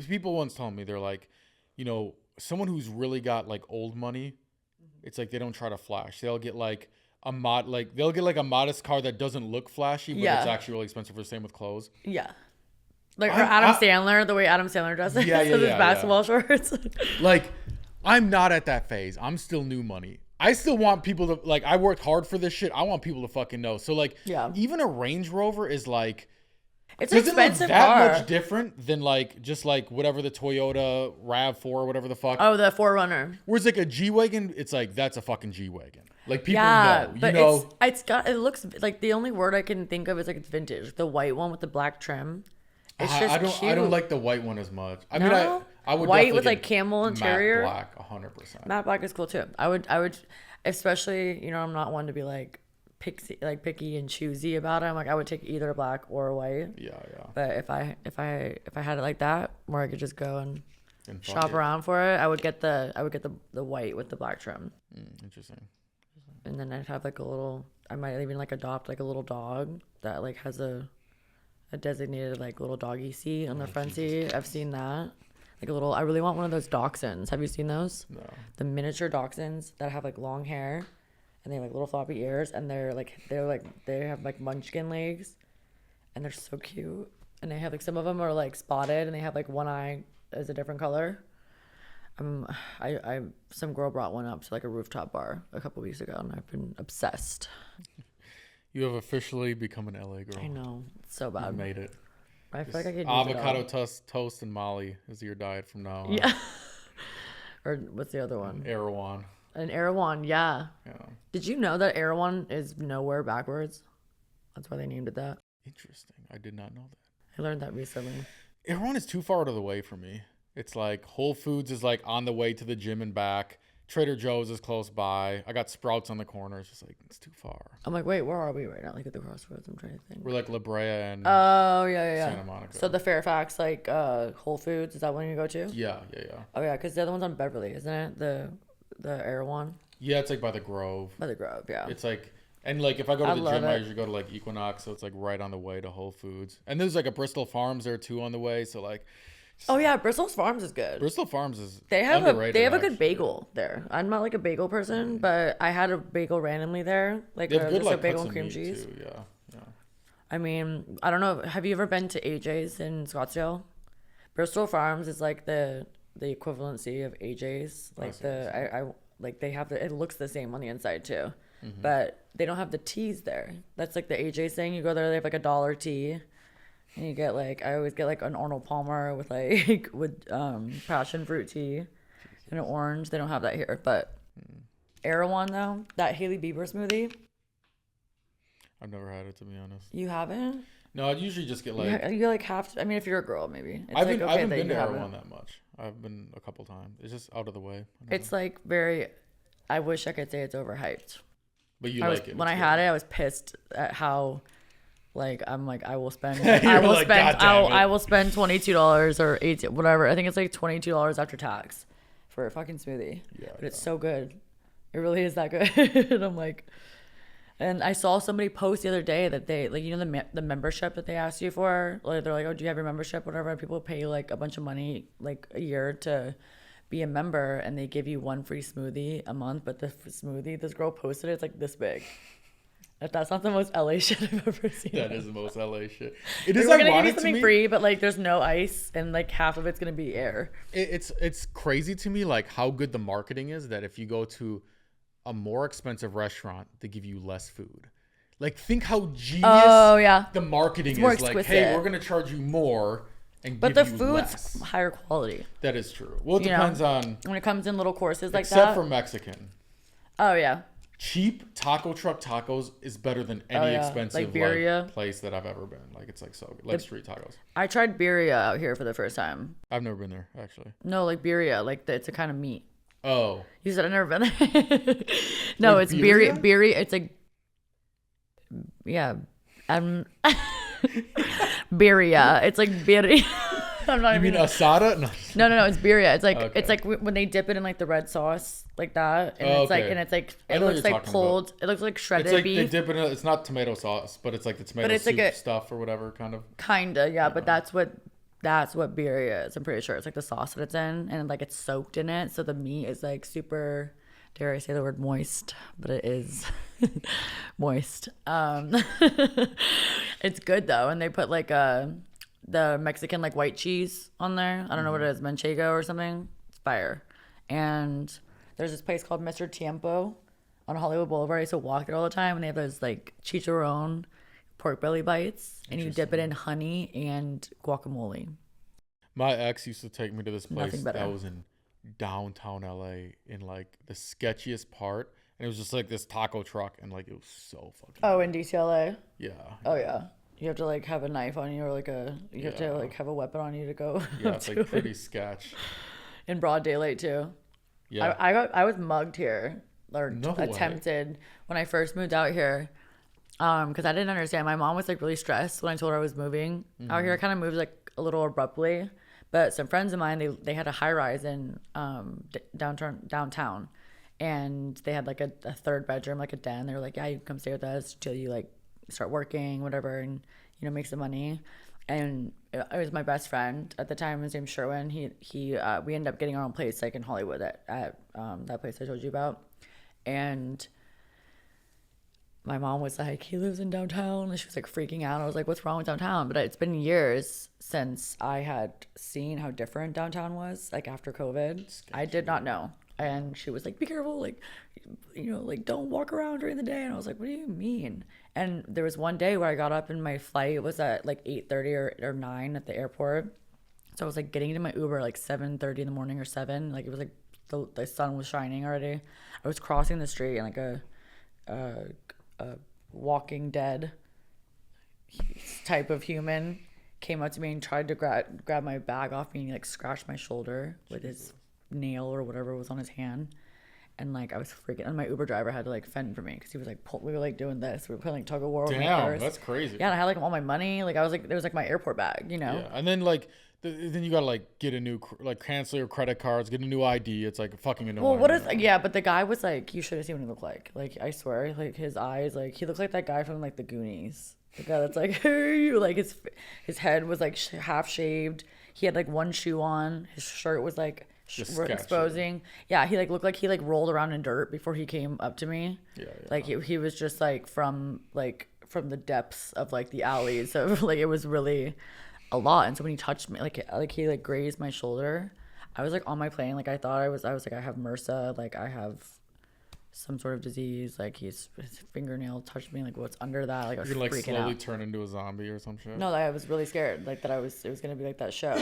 people once told me, they're like, someone who's really got like old money, it's like they don't try to flash. They'll get like a modest car that doesn't look flashy, but it's actually really expensive. For the same with clothes. Yeah. Like Adam Sandler, the way Adam Sandler dresses. Yeah, with his basketball shorts. Like, I'm not at that phase. I'm still new money. I still want people to, like, I worked hard for this shit. I want people to fucking know. So, like, even a Range Rover is, like, it's an expensive that car. much different than, like, just, like, whatever the Toyota RAV4 or whatever the fuck. Oh, the 4Runner. Whereas, like, a G-Wagon, it's like, that's a fucking G-Wagon. Like, people know. But you know? it looks, like, the only word I can think of is, like, it's vintage. The white one with the black trim. It's just cute. I don't like the white one as much. I mean, I would white with like camel interior. Matte black, 100%. Matte black is cool too. I would, especially, you know, I'm not one to be like picky and choosy about it. I'm like, I would take either black or white. Yeah. But if I had it like that, where I could just go and shop around for it, I would get the white with the black trim. Interesting. And then I'd have like I might even like adopt like a little dog that like has a designated like little doggy seat on the front seat. I've seen that. Like a little, I really want one of those dachshunds. Have you seen those? No. The miniature dachshunds that have like long hair and they have like little floppy ears and they have like munchkin legs and they're so cute. And they have like, some of them are like spotted and they have like one eye is a different color. Some girl brought one up to like a rooftop bar a couple weeks ago and I've been obsessed. You have officially become an LA girl. I know. It's so bad. You made it. I feel like I could avocado toast and Molly is your diet from now on. Yeah. Or what's the other one? Erewhon. An Erewhon, yeah. Did you know that Erewhon is nowhere backwards? That's why they named it that. Interesting. I did not know that. I learned that recently. Erewhon is too far out of the way for me. It's like Whole Foods is like on the way to the gym and back. Trader Joe's is close by. I got Sprouts on the corner. It's just like, it's too far. I'm like, wait, where are we right now? Like at the crossroads. I'm trying to think. We're like La Brea and Santa Monica. So the Fairfax, like Whole Foods, is that one you go to? Yeah. Oh yeah, because the other one's on Beverly, isn't it? The Erewhon. Yeah, it's like by the Grove. By the Grove, yeah. It's like, and like if I go to the gym, I usually go to like Equinox, so it's like right on the way to Whole Foods. And there's like a Bristol Farms there too on the way, so like. Oh yeah, Bristol Farms is good. Bristol Farms is they have underrated, a good bagel there. I'm not like a bagel person, but I had a bagel randomly there, like a bagel and cream cheese. Too. Yeah. I mean, I don't know. Have you ever been to AJ's in Scottsdale? Bristol Farms is like the equivalency of AJ's. Like they have it looks the same on the inside too, but they don't have the teas there. That's like the AJ's thing. You go there, they have like $1 tea. And you get like, I always get like an Arnold Palmer with passion fruit tea and an orange. They don't have that here, but Erewhon though, that Hailey Bieber smoothie. I've never had it, to be honest. You haven't? No, I usually just get like. You like have to. I mean, if you're a girl, maybe. I haven't been to Erewhon that much. I've been a couple times. It's just out of the way. It's like very. I wish I could say it's overhyped. But you like it. When I had it, I was pissed at how. Like I'm like I will spend I will spend $22 or $18 whatever. I think it's like $22 after tax for a fucking smoothie. Yeah, but it's so good. It really is that good. And I'm like, and I saw somebody post the other day that they like, you know, the membership that they asked you for. Like they're like, oh, do you have your membership? Whatever. And people pay like a bunch of money like a year to be a member, and they give you one free smoothie a month. But the smoothie, this girl posted it, it's like this big. If that's not the most LA shit I've ever seen. That is the most LA shit. It is we're gonna give you something free, but like there's no ice and like half of it's gonna be air. It's crazy to me like how good the marketing is that if you go to a more expensive restaurant, they give you less food. Like think how genius the marketing is. Exquisite. Like, hey, we're gonna charge you more and give you less. But the food's higher quality. That is true. Well, it depends on when it comes in little courses like that. Except for Mexican. Oh yeah. Cheap taco truck tacos is better than any expensive like, place that I've ever been. Like it's like so good. Like street tacos. I tried birria out here for the first time. I've never been there actually. No, like birria, like it's a kind of meat. Oh. You said I've never been there. No, like it's birria. Birria. It's like birria. It's like birria. I'm not even. You mean asada? No. It's birria. It's like it's like when they dip it in like the red sauce like that, and it's like it looks like pulled. About. It looks like shredded beef. It's like they dip it in. It's not tomato sauce, but it's like the tomato soup like stuff or whatever kind of. Kinda, yeah. But that's what birria is. I'm pretty sure it's like the sauce that it's in, and like it's soaked in it, so the meat is like super. Dare I say the word moist? But it is moist. It's good though, and they put like the Mexican like white cheese on there. I don't know what it is, manchego or something. It's fire. And there's this place called Mr. Tiempo on Hollywood Boulevard. I used to walk there all the time, and they have those like chicharron pork belly bites, and you dip it in honey and guacamole. My ex used to take me to this place Nothing better. that was in downtown LA in like the sketchiest part, and it was just like this taco truck, and like it was so fucking Oh, in DCLA? yeah. Oh yeah. You have to like have a knife on you, or like you have to like have a weapon on you to go. Yeah, it's like pretty sketch. In broad daylight too. Yeah. I was mugged here, or No way. attempted when I first moved out here. Because I didn't understand. My mom was like really stressed when I told her I was moving out here. I kind of moved like a little abruptly, but some friends of mine, they had a high rise in downtown, and they had like a third bedroom, like a den. They were like, yeah, you can come stay with us till you like start working, whatever, and make some money. And it was my best friend at the time. His name's Sherwin. We ended up getting our own place like in Hollywood at that place I told you about, and my mom was like, he lives in downtown, and she was like freaking out. I was like, what's wrong with downtown? But it's been years since I had seen how different downtown was, like after COVID. Sketchy. I did not know. And she was like, be careful, like, like don't walk around during the day. And I was like, what do you mean? And there was one day where I got up and my flight was at like 8:30 or 9 at the airport. So I was like getting into my Uber like 7:30 in the morning or 7. Like it was like the sun was shining already. I was crossing the street and like a Walking Dead type of human came up to me and tried to grab my bag off me, and he like scratched my shoulder with his nail or whatever was on his hand. And like I was freaking, and my Uber driver had to like fend for me because he was like we were like doing this, we were playing like tug of war. Damn, that's crazy. Yeah, and I had like all my money, like I was like, it was like my airport bag, Yeah, and then like then you gotta like get a new, like cancel your credit cards, get a new ID. It's like fucking annoying. Well, what is yeah? But the guy was like, you should have seen what he looked like. Like I swear, like his eyes, like he looked like that guy from like the Goonies. The guy that's like, hey, like his head was like half shaved. He had like one shoe on. His shirt was like exposing. Yeah, he like looked like he like rolled around in dirt before he came up to me. Yeah. Like he was just like from the depths of like the alleys of like, it was really a lot. And so when he touched me, like he like grazed my shoulder, I was like on my plane, like I thought I was like, I have MRSA, like I have some sort of disease, like his fingernail touched me, like what's under that, like I was You're like freaking slowly out. turn into a zombie or some shit. No, I was really scared, like that it was gonna be like that show.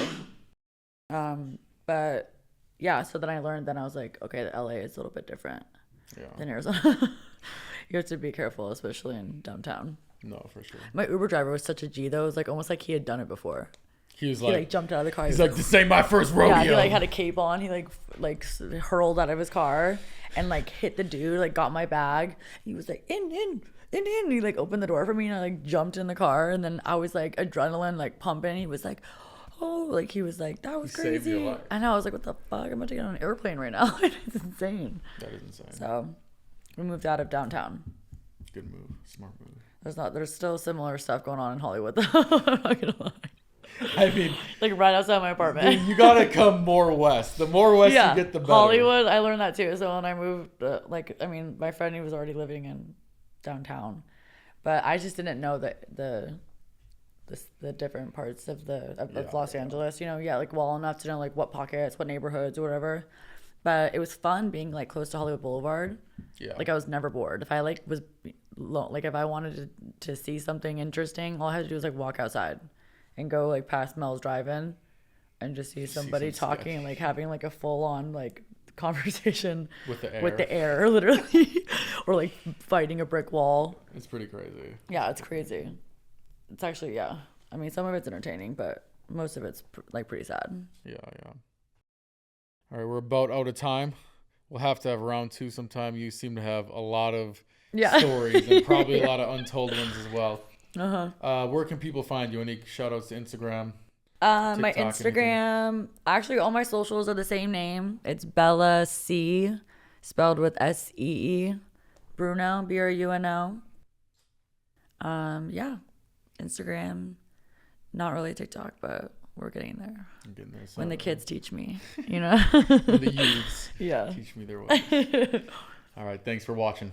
But yeah, so then I learned, then I was like, okay, the LA is a little bit different than Arizona. You have to be careful, especially in downtown. No, for sure. My Uber driver was such a G though. It was like almost like he had done it before. He like jumped out of the car. He's like, this ain't my first rodeo. Yeah, he like had a cape on. He like hurled out of his car and like hit the dude, like got my bag. He was like, in. And he like opened the door for me, and I like jumped in the car, and then I was like adrenaline like pumping. He was like, oh, like he was like, that was crazy. Saved your life. I know. I was like, what the fuck? I'm about to get on an airplane right now. It's insane. That is insane. So we moved out of downtown. Good move. Smart move. There's still similar stuff going on in Hollywood though. I'm not gonna lie. I mean, like right outside my apartment. You gotta come more west. The more west you get, the better. Hollywood, I learned that too. So when I moved, my friend, he was already living in downtown, but I just didn't know that the different parts of Los Angeles. Like well enough to know like what pockets, what neighborhoods, or whatever. But it was fun being like close to Hollywood Boulevard. Yeah. Like I was never bored. If I like was like if I wanted to see something interesting, all I had to do was like walk outside and go like past Mel's Drive-In and just see somebody talking and like having like a full on like conversation with the air literally, or like fighting a brick wall. It's pretty crazy. Yeah, it's crazy. It's actually, yeah. I mean, some of it's entertaining, but most of it's like pretty sad. Yeah. All right, we're about out of time. We'll have to have round 2 sometime. You seem to have a lot of stories and probably a lot of untold ones as well. Where can people find you? Any shout outs to Instagram? My Instagram, actually all my socials are the same name. It's Bella C, spelled with S-E-E, Bruno, B-R-U-N-O. Yeah, Instagram, not really TikTok, but we're getting there. I'm getting there. When the kids teach me, When the youths teach me their way. All right, thanks for watching.